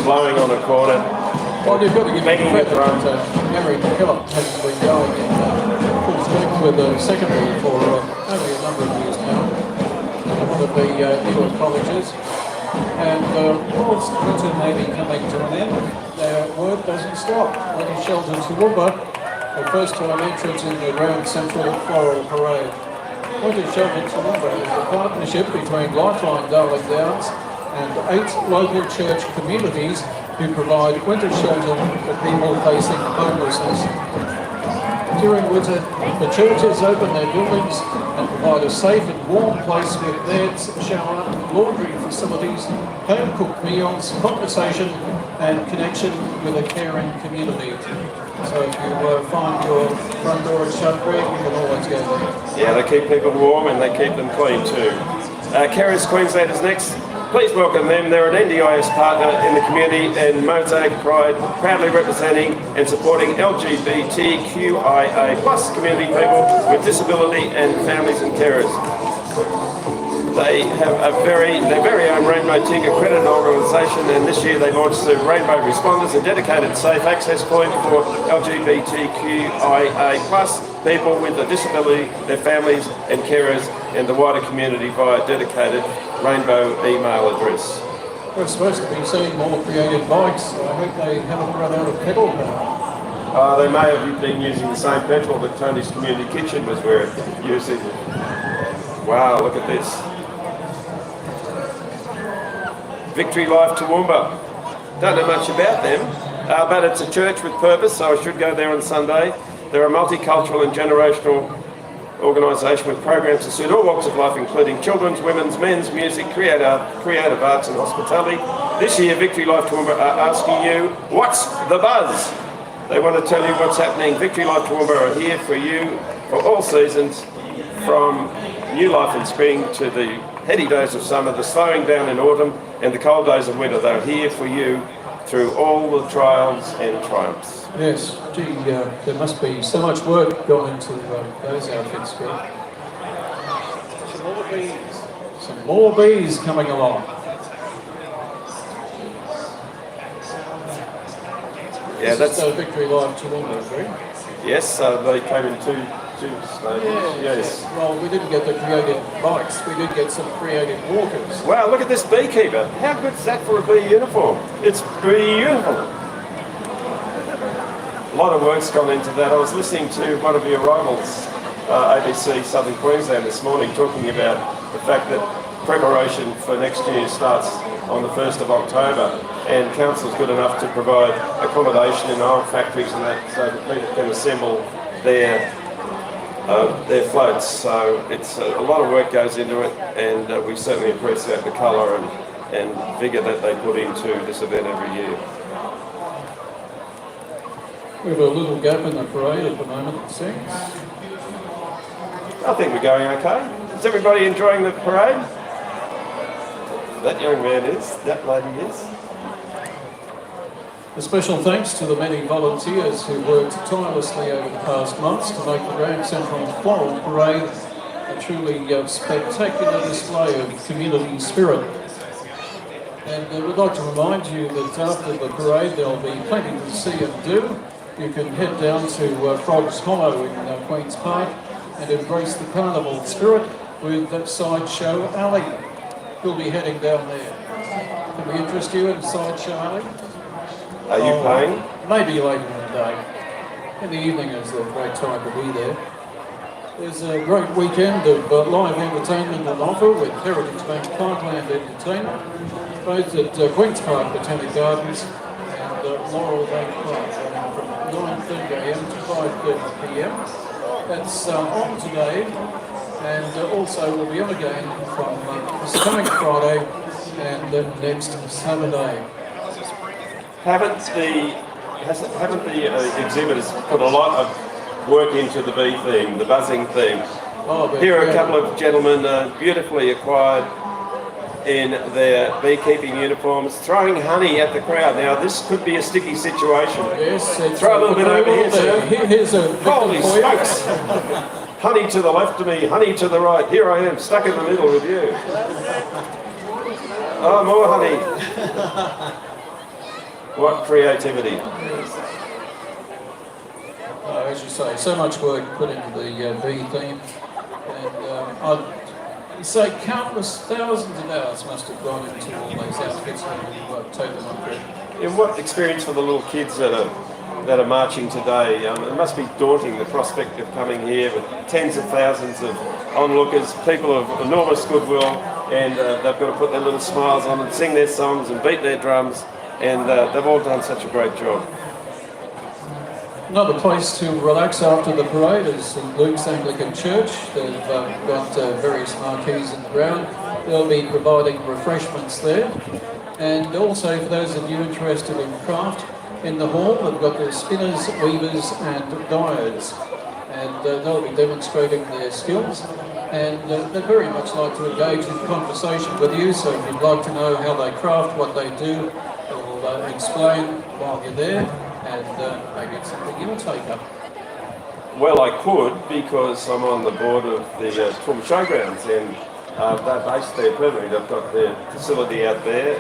blowing on a corner? Well, you've got to give banging credit the drum. that Mary MacKillop has been going in full swing with the secondary for only a number of years now. One of the newer colleges. And whilst winter may be coming to an end, their work doesn't stop. Little Shelter Toowoomba, the first time entrance in the Grand Central Floral Parade. Winter Shelter Toowoomba is a partnership between Lifeline Darling Downs and 8 local church communities who provide winter shelter for people facing homelessness. During winter, the churches open their buildings and provide a safe and warm place with beds, shower, laundry facilities, home-cooked meals, conversation and connection with a caring community. So if you find your front door is shut, Greg, you can always go there. Yeah, they keep people warm and they keep them clean too. Carers Queensland is next. Please welcome them. They're an NDIS partner in the community and Mosaic Pride, proudly representing and supporting LGBTQIA plus community people with disability and families and carers. They have their very own Rainbow Tick accredited organisation, and this year they launched the Rainbow Responders, a dedicated safe access point for LGBTQIA plus people with a disability, their families and carers, and the wider community via a dedicated Rainbow email address. We're supposed to be seeing more creative bikes. I hope they haven't run out of pedal now. They may have been using the same petrol that Tony's Community Kitchen was using. Wow, look at this. Victory Life Toowoomba. Don't know much about them, but it's a church with purpose, so I should go there on Sunday. They're a multicultural and generational organisation with programs to suit all walks of life, including children's, women's, men's, music, creative arts and hospitality. This year, Victory Life Toowoomba are asking you, what's the buzz? They want to tell you what's happening. Victory Life Toowoomba are here for you for all seasons, from new life in spring to the heady days of summer, the slowing down in autumn and the cold days of winter. They're here for you through all the trials and triumphs. Yes, gee, there must be so much work gone into those outfits. Some more bees coming along. Yeah, This is Victory Life Toowoomba, Greg. Yes, they came in two stages. Yes. Well, we didn't get the creative bikes. We did get some creative walkers. Wow, look at this beekeeper. How good's that for a bee uniform? It's beautiful. A lot of work's gone into that. I was listening to one of your rivals, ABC Southern Queensland this morning, talking about the fact that preparation for next year starts on the 1st of October, and council's good enough to provide accommodation in our factories and that, so that people can assemble their floats. So it's a lot of work goes into it, and we certainly appreciate the colour and vigour that they put into this event every year. We have a little gap in the parade at the moment, it seems. I think we're going okay. Is everybody enjoying the parade? That young man is, that lady is. A special thanks to the many volunteers who worked tirelessly over the past months to make the Grand Central Floral Parade a truly spectacular display of community spirit. And we'd like to remind you that after the parade there'll be plenty to see and do. You can head down to Frogs Hollow in Queen's Park and embrace the carnival spirit with that sideshow alley. We'll be heading down there. Can we interest you in sideshow alley? Are you paying? Maybe later in the day. In the evening is a great time to be there. There's a great weekend of live entertainment on offer with Heritage Bank Parkland Entertainment, both at Queen's Park Botanic Gardens and Floral Bank Park, running from 9:30am to 5:30pm. That's on today, and also will be on again from this coming Friday and next Saturday. Haven't the exhibitors put a lot of work into the bee theme, the buzzing theme? Here are a couple of gentlemen beautifully acquired in their beekeeping uniforms, throwing honey at the crowd. Now this could be a sticky situation. Yes, throw a little bit over here, sir. Here's a Holy smokes! Honey to the left of me, honey to the right. Here I am, stuck in the middle with you. Oh, more honey. What creativity. As you say, so much work put into the bee theme, and I'd say countless thousands of hours must have gone into all these outfits when you take them on trip. And what experience for the little kids that are marching today? It must be daunting, the prospect of coming here with tens of thousands of onlookers, people of enormous goodwill, and they've got to put their little smiles on and sing their songs and beat their drums, and they've all done such a great job. Another place to relax after the parade is St Luke's Anglican Church. They've got various marquees in the ground. They'll be providing refreshments there. And also for those of you interested in craft, in the hall they've got their spinners, weavers and dyers. And they'll be demonstrating their skills. And they'd very much like to engage in conversation with you, so if you'd like to know how they craft, what they do, they'll explain while you're there. And maybe it's something you'll take up. Well, I could, because I'm on the board of the Toowoomba Showgrounds, and they're based there permanently. They've got their facility out there,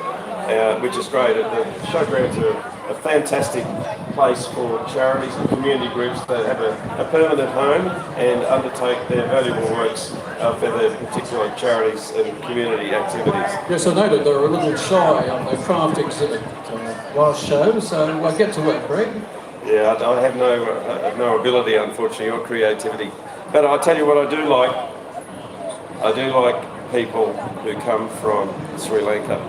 which is great. The Showgrounds are a fantastic place for charities and community groups that have a permanent home and undertake their valuable works for their particular charities and community activities. Yes, I noted they were a little shy on the craft exhibit last show, so we'll get to work, Greg. Yeah, I have no ability, unfortunately, or creativity. But I'll tell you what I do like. I do like people who come from Sri Lanka.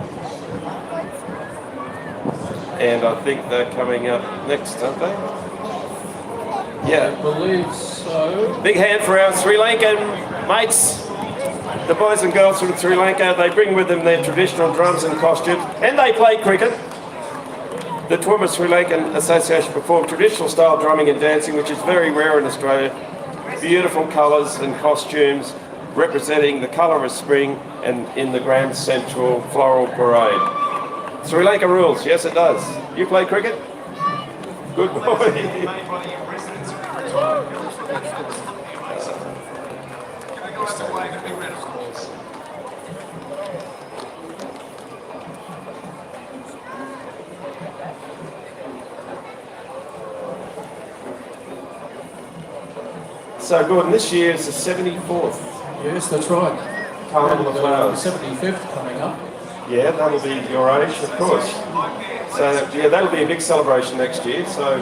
And I think they're coming up next, aren't they? Yeah. I believe so. Big hand for our Sri Lankan mates. The boys and girls from Sri Lanka, they bring with them their traditional drums and costumes, and they play cricket. The Toowoomba Sri Lankan Association perform traditional style drumming and dancing, which is very rare in Australia. Beautiful colours and costumes representing the colour of spring and in the Grand Central Floral Parade. Sri Lanka rules, yes it does. You play cricket? Good boy. Made by the residents of Victoria. Can I go out the way and be rid of those? So Gordon, this year is the 74th Yes, that's right. Carnival of Flowers. 75th coming up. Yeah, that'll be your age, of course. So yeah, that'll be a big celebration next year. So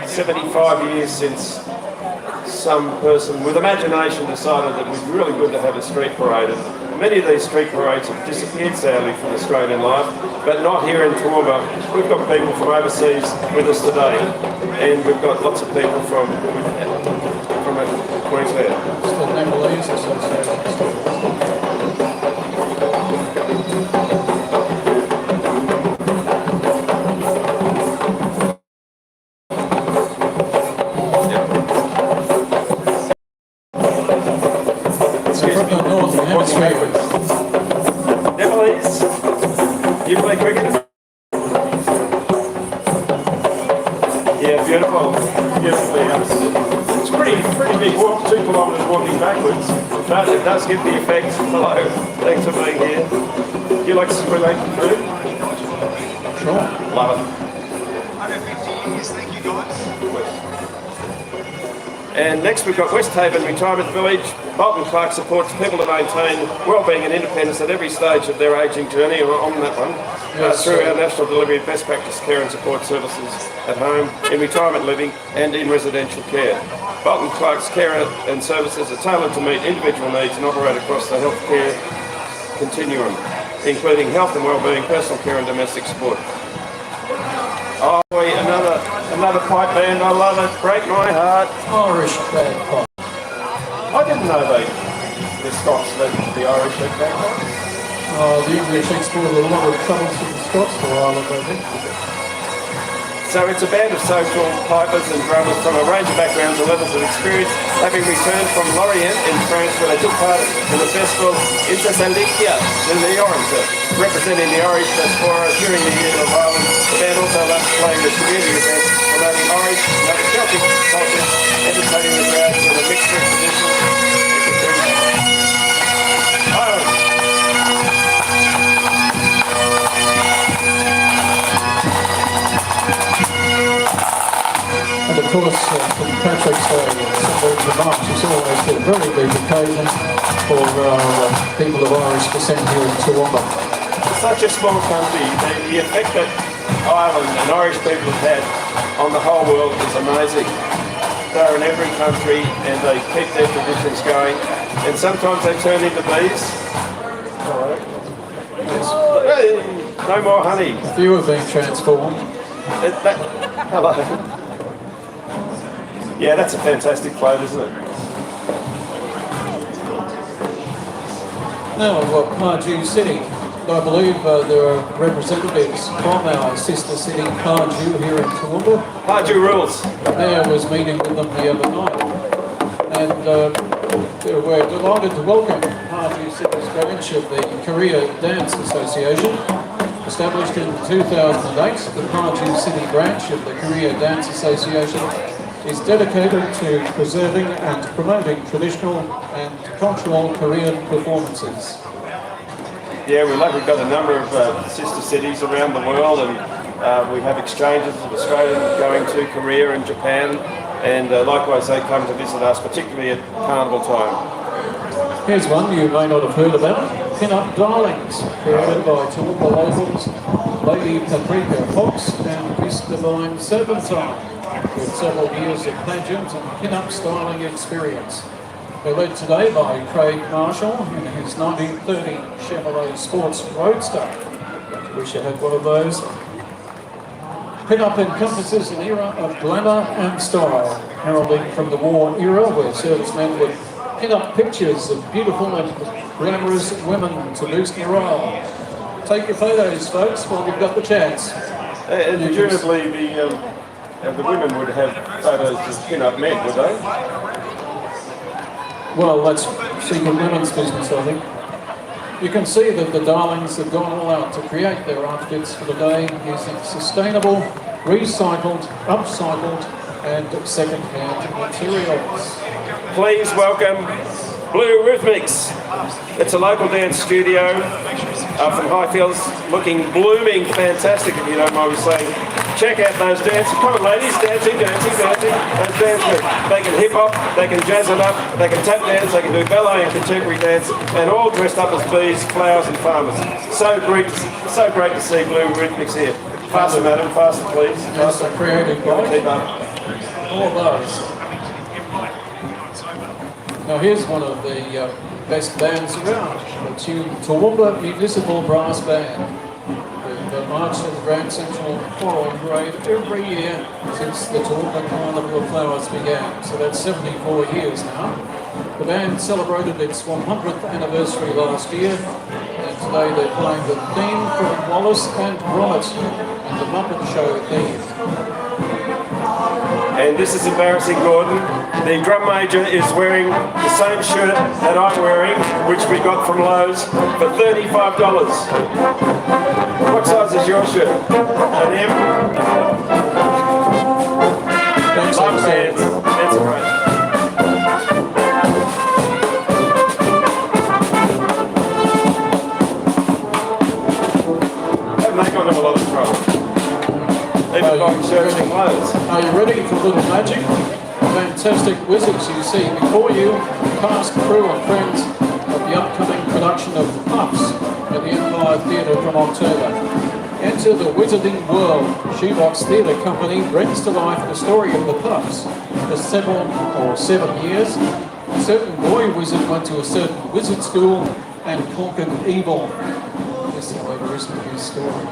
75 years since some person with imagination decided that it was really good to have a street parade. And many of these street parades have disappeared sadly from Australian life, but not here in Toowoomba. We've got people from overseas with us today, and we've got lots of people from Queensland. It's the Nepalese Association. From the Northern Hemisphere. Nepalese, you play cricket? Yeah, beautiful. Beautifully. It's pretty big walk, 2 kilometres walking backwards, but it does give the effect. Hello, thanks for being here. Do you like some related food? Sure. Love it. Over 50 years, thank you guys. And next we've got West Haven Retirement Village. Bolton Clark supports people to maintain wellbeing and independence at every stage of their ageing journey, on that one, through our national delivery of best practice care and support services at home, in retirement living and in residential care. Bolton Clark's care and services are tailored to meet individual needs and operate across the healthcare continuum, including health and wellbeing, personal care and domestic support. Oh, wait, another pipe band, I love it, break my heart. Irish bagpipe. I didn't know the Scots led the Irish bagpipe. The English exported a lot of troubles from the Scots to Ireland, I think. So it's a band of social pipers and drummers from a range of backgrounds and levels of experience, having returned from Lorient in France where they took part in the festival Intersandicia in the Orange, representing the Irish diaspora during the Year of Ireland. The band also loves playing the community events, promoting Irish and other Celtic cultures, entertaining the crowds with a mixture of traditions. Ireland. And of course, St Patrick's Day, the March is always a very big occasion for people of Irish descent here in Toowoomba. It's such a small country. The effect that Ireland and Irish people have had on the whole world is amazing. They're in every country and they keep their traditions going. And sometimes they turn into bees. Hey, no more honey. A few have been transformed. Hello. Yeah, that's a fantastic float, isn't it? Now we've got Cardew City. I believe there are representatives from our sister city, Cardew, here in Toowoomba. Cardew rules. The mayor was meeting with them the other night. And we're delighted to welcome Cardew City's branch of the Korea Dance Association. Established in 2008, the Cardew City branch of the Korea Dance Association is dedicated to preserving and promoting traditional and cultural Korean performances. Yeah, we've got a number of sister cities around the world, and we have exchanges of Australians going to Korea and Japan, and likewise they come to visit us, particularly at Carnival time. Here's one you may not have heard about, Pin-Up Darlings, created by Toowoomba locals Lady Paprika Fox and Miss Divine Serpentine, with several years of pageant and pin-up styling experience. They're led today by Craig Marshall in his 1930 Chevrolet Sports Roadster. Wish I had one of those. Pin-up encompasses an era of glamour and style, heralding from the war era where servicemen would pin up pictures of beautiful and glamorous women to boost morale. Take your photos, folks, while you've got the chance. And presumably the women would have photos of pin-up men, would they? Well, that's secret women's business, I think. You can see that the darlings have gone all out to create their outfits for the day using sustainable, recycled, upcycled and second-hand materials. Please welcome Blue Rhythmics. It's a local dance studio from Highfields, looking blooming fantastic, if you don't mind me saying. Check out those dances. Come on, ladies, dancing. Those dancers. They can hip hop, they can jazz it up, they can tap dance, they can do ballet and contemporary dance, and all dressed up as bees, flowers, and farmers. So great to see Blue Rhythmics here. Faster, madam, faster, please. That's a creative guy. Keep up. All those. Now here's one of the best bands around, the Toowoomba Municipal Brass Band. They've marched in the Grand Central Floral Parade every year since the Toowoomba Carnival of Flowers began, so that's 74 years now. The band celebrated its 100th anniversary last year, and today they're playing the theme from Wallace and Gromit and the Muppet Show theme. And this is embarrassing, Gordon. The drum major is wearing the same shirt that I'm wearing, which we got from Lowe's for $35. What size is your shirt? An M? Are you ready for a little magic? Fantastic wizards you see before you, cast, crew and friends of the upcoming production of Puffs at the Empire Theatre from October. Enter the wizarding world. Shoebox Theatre Company brings to life the story of the Puffs. For 7 years, a certain boy wizard went to a certain wizard school and conquered evil. This is the rest of his story.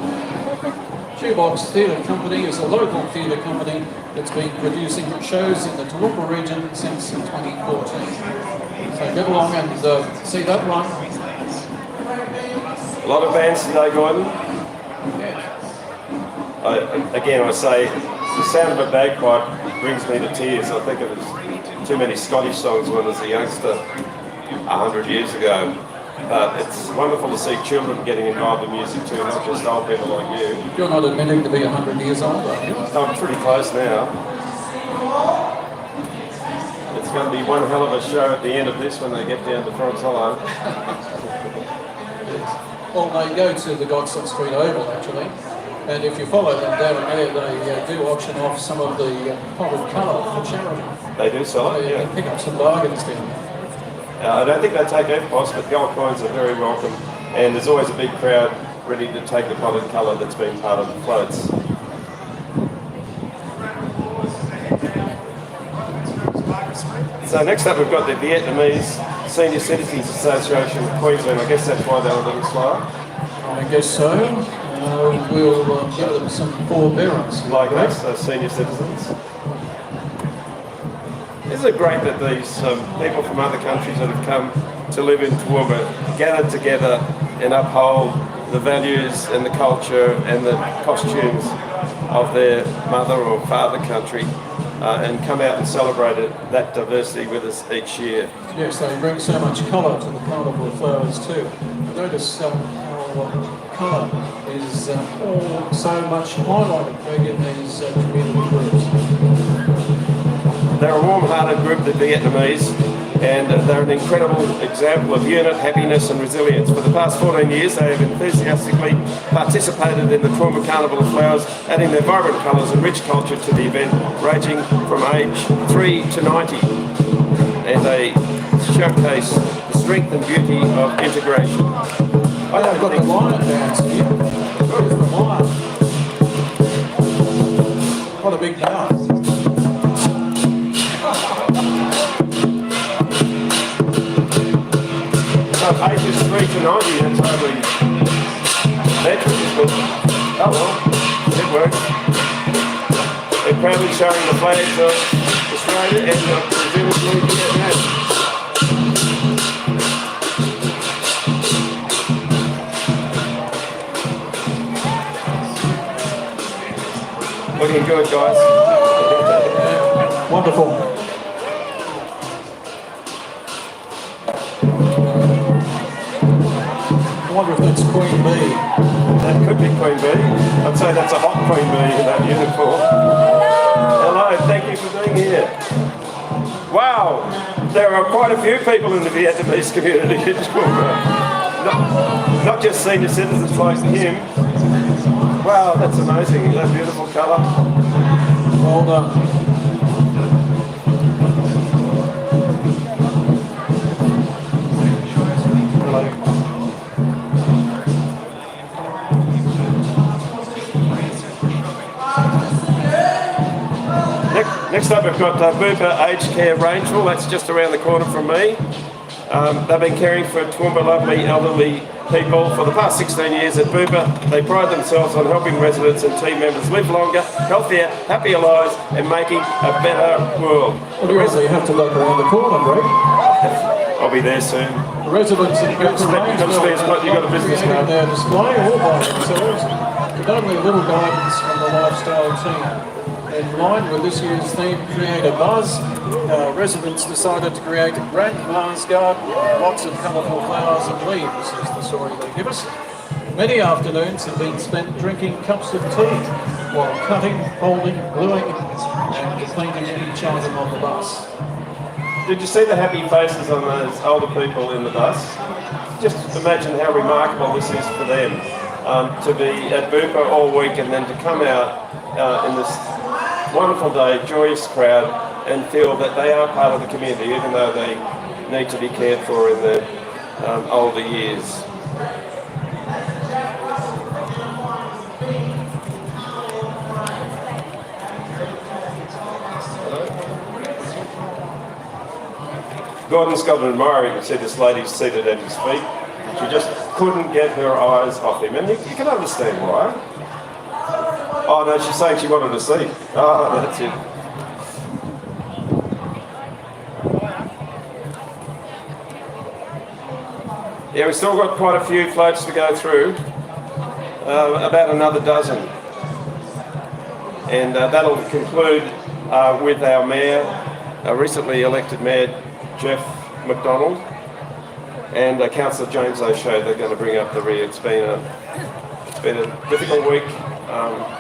Shoebox Theatre Company is a local theatre company that's been producing shows in the Toowoomba region since 2014. So get along and see that one. A lot of bands today, Gordon. Yeah. I say, the sound of a bagpipe brings me to tears. I think of too many Scottish songs when I was a youngster 100 years ago. But it's wonderful to see children getting involved in music too, not just old people like you. You're not admitting to be 100 years old, are you? I'm pretty close now. It's going to be one hell of a show at the end of this when they get down to Frogs Hollow. Well, they go to the Godson Street Oval actually, and if you follow them down there, they do auction off some of the potted colour for charity. They do sell it, They yeah. pick up some bargains down there. I don't think they take FPOS, but gold coins are very welcome, and there's always a big crowd ready to take the potted colour that's been part of the floats. So next up we've got the Vietnamese Senior Citizens Association of Queensland. I guess that's why they're a little slower. I guess so. We'll give them some forbearance. Like us, senior citizens. Isn't it great that these people from other countries that have come to live in Toowoomba gather together and uphold the values and the culture and the costumes of their mother or father country and come out and celebrate that diversity with us each year? Yes, they bring so much colour to the Carnival of Flowers too. Notice how colour is all so much highlighted in these community groups. They're a warm-hearted group, the Vietnamese, and they're an incredible example of unit, happiness and resilience. For the past 14 years, they have enthusiastically participated in the Toowoomba Carnival of Flowers, adding their vibrant colours and rich culture to the event, ranging from age 3 to 90. And they showcase the strength and beauty of integration. I've got the lion dance here. Where's the lion? What a big dance. So ages 3 to 90, that's hardly metric, but oh well, it works. They're proudly showing the flags of Australia and presumably Vietnam. Looking good, guys. Wonderful. I wonder if that's Queen Bee. That could be Queen Bee. I'd say that's a hot Queen Bee in that uniform. Hello, thank you for being here. Wow, there are quite a few people in the Vietnamese community in Toowoomba. Not just senior citizens like him. Wow, that's amazing. That beautiful colour. Well done. Next up we've got Bupa Aged Care Rangeville, that's just around the corner from me. They've been caring for Toowoomba lovely elderly people for the past 16 years at Bupa. They pride themselves on helping residents and team members live longer, healthier, happier lives and making a better world. Well, you obviously have to look around the corner, Greg. I'll be there soon. The residents in Bupa You've got a business card. their display all by themselves, with only a little guidance from the lifestyle team. In line with this year's theme, Create a Buzz, residents decided to create a grandma's garden, lots of colourful flowers and leaves, is the story they give us. Many afternoons have been spent drinking cups of tea while cutting, folding, gluing and cleaning each item on the bus. Did you see the happy faces on those older people in the bus? Just imagine how remarkable this is for them to be at Bupa all week and then to come out in this wonderful day, joyous crowd, and feel that they are part of the community, even though they need to be cared for in their older years. Gordon's got an admirer. You can see this lady seated at his feet. She just couldn't get her eyes off him, and you can understand why. Oh no, she's saying she wanted a seat. Oh, that's it. Yeah, we've still got quite a few floats to go through, about another dozen. And that'll conclude with our mayor, recently elected mayor, Jeff McDonald, and Councillor James O'Shea. They're going to bring up the rear. It's been a difficult week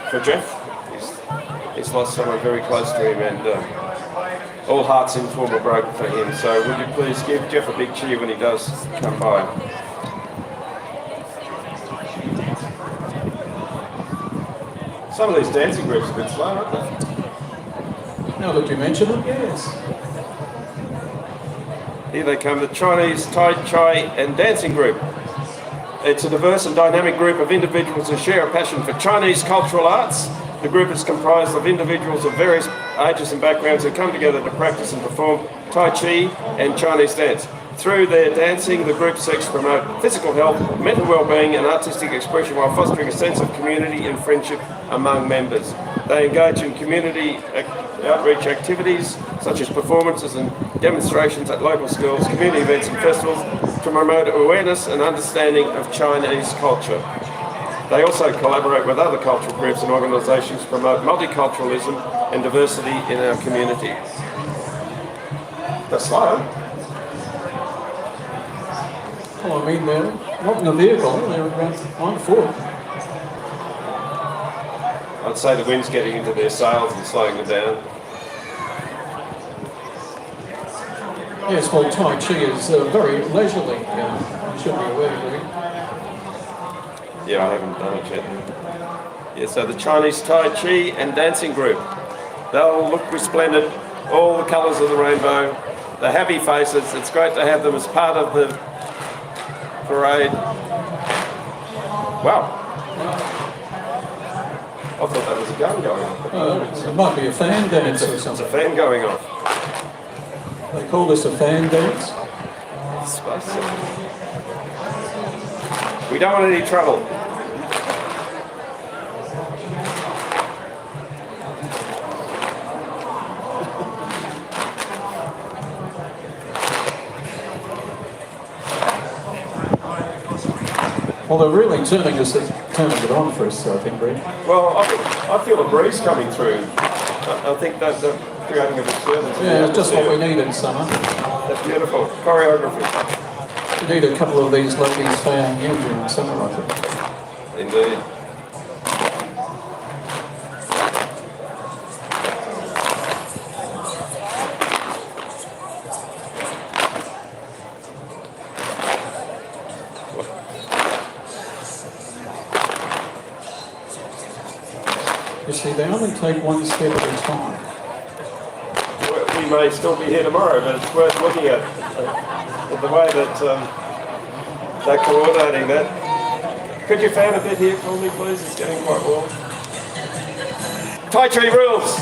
for Jeff. He's lost someone very close to him, and all hearts in Toowoomba broke for him. So would you please give Jeff a big cheer when he does come by? Some of these dancing groups are a bit slow, aren't they? Now that you mention it, yes. Here they come, the Chinese Tai Chi and Dancing Group. It's a diverse and dynamic group of individuals who share a passion for Chinese cultural arts. The group is comprised of individuals of various ages and backgrounds who come together to practice and perform Tai Chi and Chinese dance. Through their dancing, the group seeks to promote physical health, mental well-being and artistic expression while fostering a sense of community and friendship among members. They engage in community outreach activities such as performances and demonstrations at local schools, community events and festivals to promote awareness and understanding of Chinese culture. They also collaborate with other cultural groups and organisations to promote multiculturalism and diversity in our community. That's slow. Well, I mean, they're not in a vehicle, they're on foot. I'd say the wind's getting into their sails and slowing them down. Yes, well, Tai Chi is very leisurely. You should be aware of it. Yeah, I haven't done it yet. Yeah, so the Chinese Tai Chi and Dancing Group. They'll look resplendent, all the colours of the rainbow, the happy faces. It's great to have them as part of the parade. Wow. I thought that was a gun going off. It might be a fan dance or It's a something. fan going off. They call this a fan dance. I suppose so. We don't want any trouble. Well, they're really turning it on for us, I think, Brett. Well, I feel a breeze coming through. I think that they're creating a disturbance. Yeah, it's just what we need in summer. That's beautiful. Choreography. We need a couple of these ladies fan you during summer, I think. Indeed. You see, they only take one step at a time. We may still be here tomorrow, but it's worth looking at the way that they're coordinating that. Could you fan a bit here for me, please? It's getting quite warm. Tai Chi rules!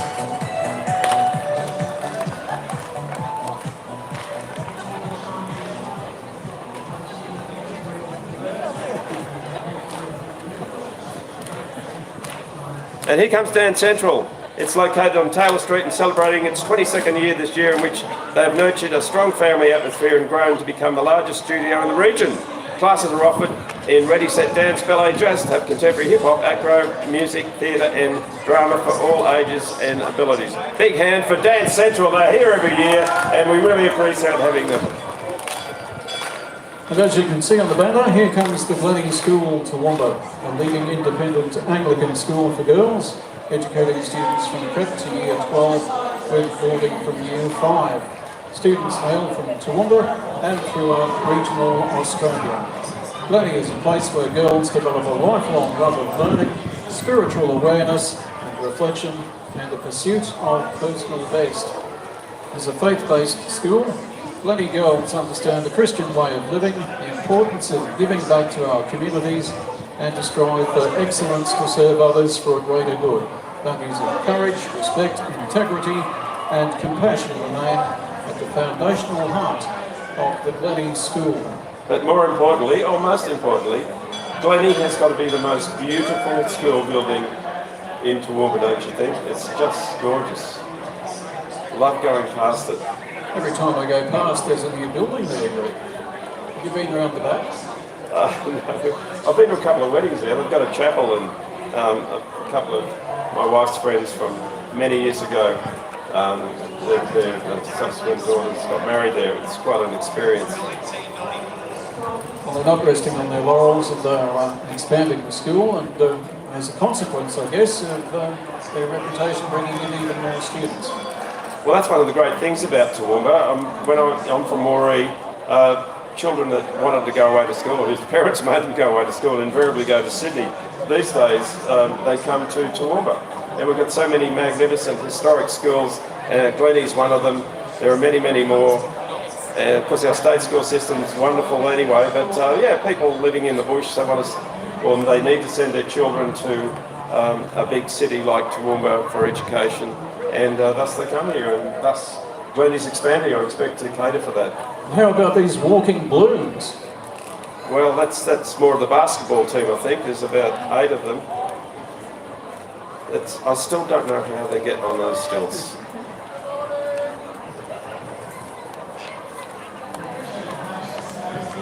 And here comes Dance Central. It's located on Taylor Street and celebrating its 22nd year this year, in which they have nurtured a strong family atmosphere and grown to become the largest studio in the region. Classes are offered in ready, set, dance, ballet, jazz, have contemporary hip-hop, acro, music, theatre and drama for all ages and abilities. Big hand for Dance Central. They're here every year and we really appreciate having them. And as you can see on the banner, here comes the Glenning School Toowoomba, a leading independent Anglican school for girls, educating students from prep to year 12 with boarding from year 5. Students hail from Toowoomba and throughout regional Australia. Glenning is a place where girls develop a lifelong love of learning, spiritual awareness and reflection, and the pursuit of personal best. As a faith-based school, Glennie girls understand the Christian way of living, the importance of giving back to our communities, and to strive for excellence to serve others for a greater good. Values of courage, respect, integrity, and compassion remain at the foundational heart of the Glennie School. But more importantly, or most importantly, Glennie has got to be the most beautiful school building in Toowoomba, don't you think? It's just gorgeous. Love going past it. Every time I go past, there's a new building there, Greg. Have you been around the back? No. I've been to a couple of weddings there. They've got a chapel, and a couple of my wife's friends from many years ago, their subsequent daughters got married there. It's quite an experience. Well, they're not resting on their laurels, and they're expanding the school, and as a consequence, I guess, of their reputation bringing in even more students. Well, that's one of the great things about Toowoomba. I'm from Moree. Children that wanted to go away to school, or whose parents made them go away to school, invariably go to Sydney. These days, they come to Toowoomba. And we've got so many magnificent historic schools, and Glennie's one of them. There are many, many more. And of course, our state school system is wonderful anyway, but people living in the bush, they need to send their children to a big city like Toowoomba for education, and thus they come here, and thus Glennie's expanding. I expect to cater for that. How about these walking blooms? Well, that's more of the basketball team, I think. There's about 8 of them. I still don't know how they get on those stilts.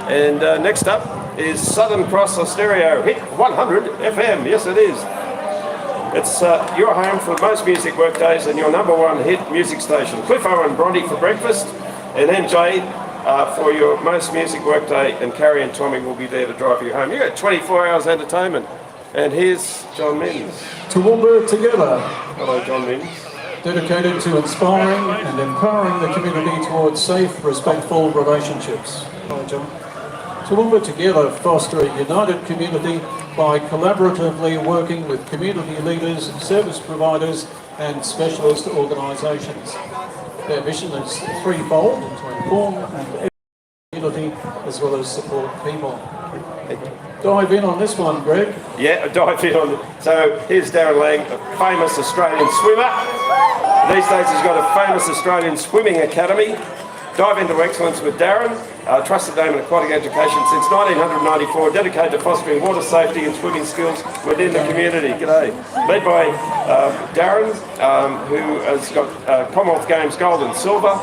And next up is Southern Cross Stereo, hit 100 FM. Yes, it is. It's your home for most music workdays and your #1 hit music station. Cliffo and Bronte for breakfast, and then Jay for your most music workday, and Carrie and Tommy will be there to drive you home. You get 24 hours entertainment. And here's John Minns. Toowoomba Together. Hello, John Minns. Dedicated to inspiring and empowering the community towards safe, respectful relationships. Hello, John. Toowoomba Together foster a united community by collaboratively working with community leaders, service providers and specialist organisations. Their mission is threefold: to inform and educate the community as well as support people. Dive in on this one, Greg. Yeah, dive in on it. So here's Darren Lang, a famous Australian swimmer. These days he's got a famous Australian swimming academy. Dive into excellence with Darren, trusted name in aquatic education since 1994, dedicated to fostering water safety and swimming skills within the community. G'day. Led by Darren, who has got Commonwealth Games gold and silver,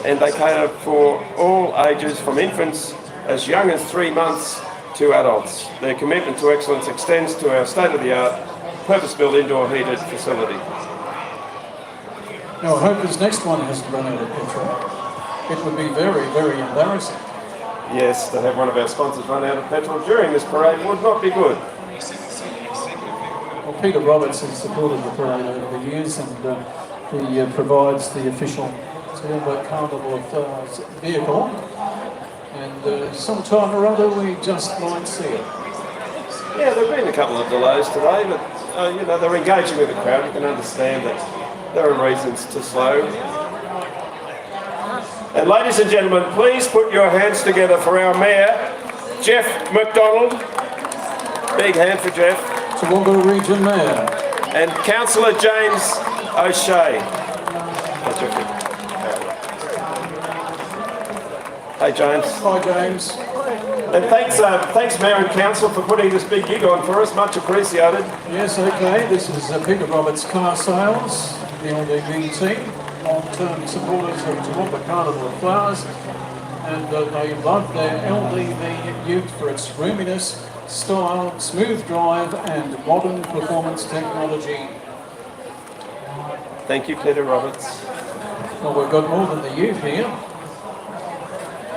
and they cater for all ages from infants as young as 3 months to adults. Their commitment to excellence extends to our state-of-the-art, purpose-built indoor heated facility. Now, I hope this next one hasn't run out of petrol. It would be very, very embarrassing. Yes, to have one of our sponsors run out of petrol during this parade would not be good. Well, Peter Roberts has supported the parade over the years, and he provides the official Toowoomba Carnival of Flowers vehicle. And sometime or other we just might see it. Yeah, there have been a couple of delays today, but they're engaging with the crowd. You can understand that there are reasons to slow. And ladies and gentlemen, please put your hands together for our Mayor, Jeff McDonald. Big hand for Jeff. Toowoomba Region Mayor. And Councillor James O'Shea. Hey James. Hi James. And thanks Mayor and Council for putting this big gig on for us, much appreciated. Yes, okay, this is Peter Roberts Car Sales, the LDV team, long-term supporters of Toowoomba Carnival of Flowers, and they love their LDV ute for its roominess, style, smooth drive and modern performance technology. Thank you, Peter Roberts. Well, we've got more than the ute here.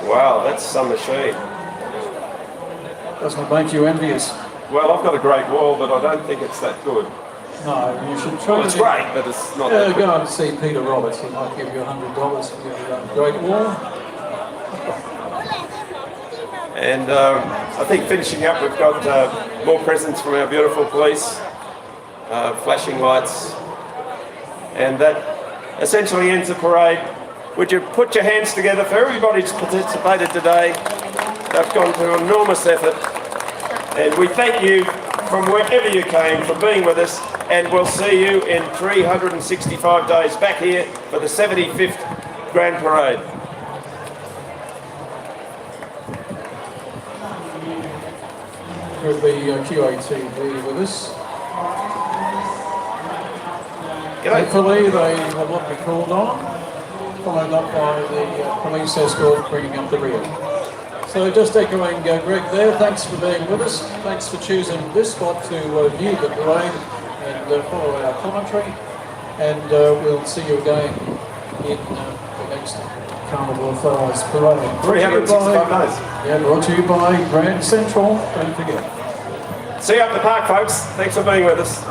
Wow, that's some machine. Doesn't it make you envious? Well, I've got a great wall, but I don't think it's that good. No, you should try. Well, it's great, but it's not that good. Go and see Peter Roberts. He might give you $100 for your great wall. And I think finishing up, we've got more presents from our beautiful police, flashing lights, And that essentially ends the parade. Would you put your hands together for everybody who's participated today? They've gone to an enormous effort. And we thank you from wherever you came for being with us, and we'll see you in 365 days back here for the 75th Grand Parade. With the QATV with us. G'day. Hopefully they will not be called on, followed up by the police escort bringing up the rear. So just echoing Greg there, thanks for being with us. Thanks for choosing this spot to view the parade and follow our commentary. And we'll see you again in the next Carnival of Flowers parade. 365 days. Yeah, brought to you by Grand Central. Don't forget. See you up the park, folks. Thanks for being with us.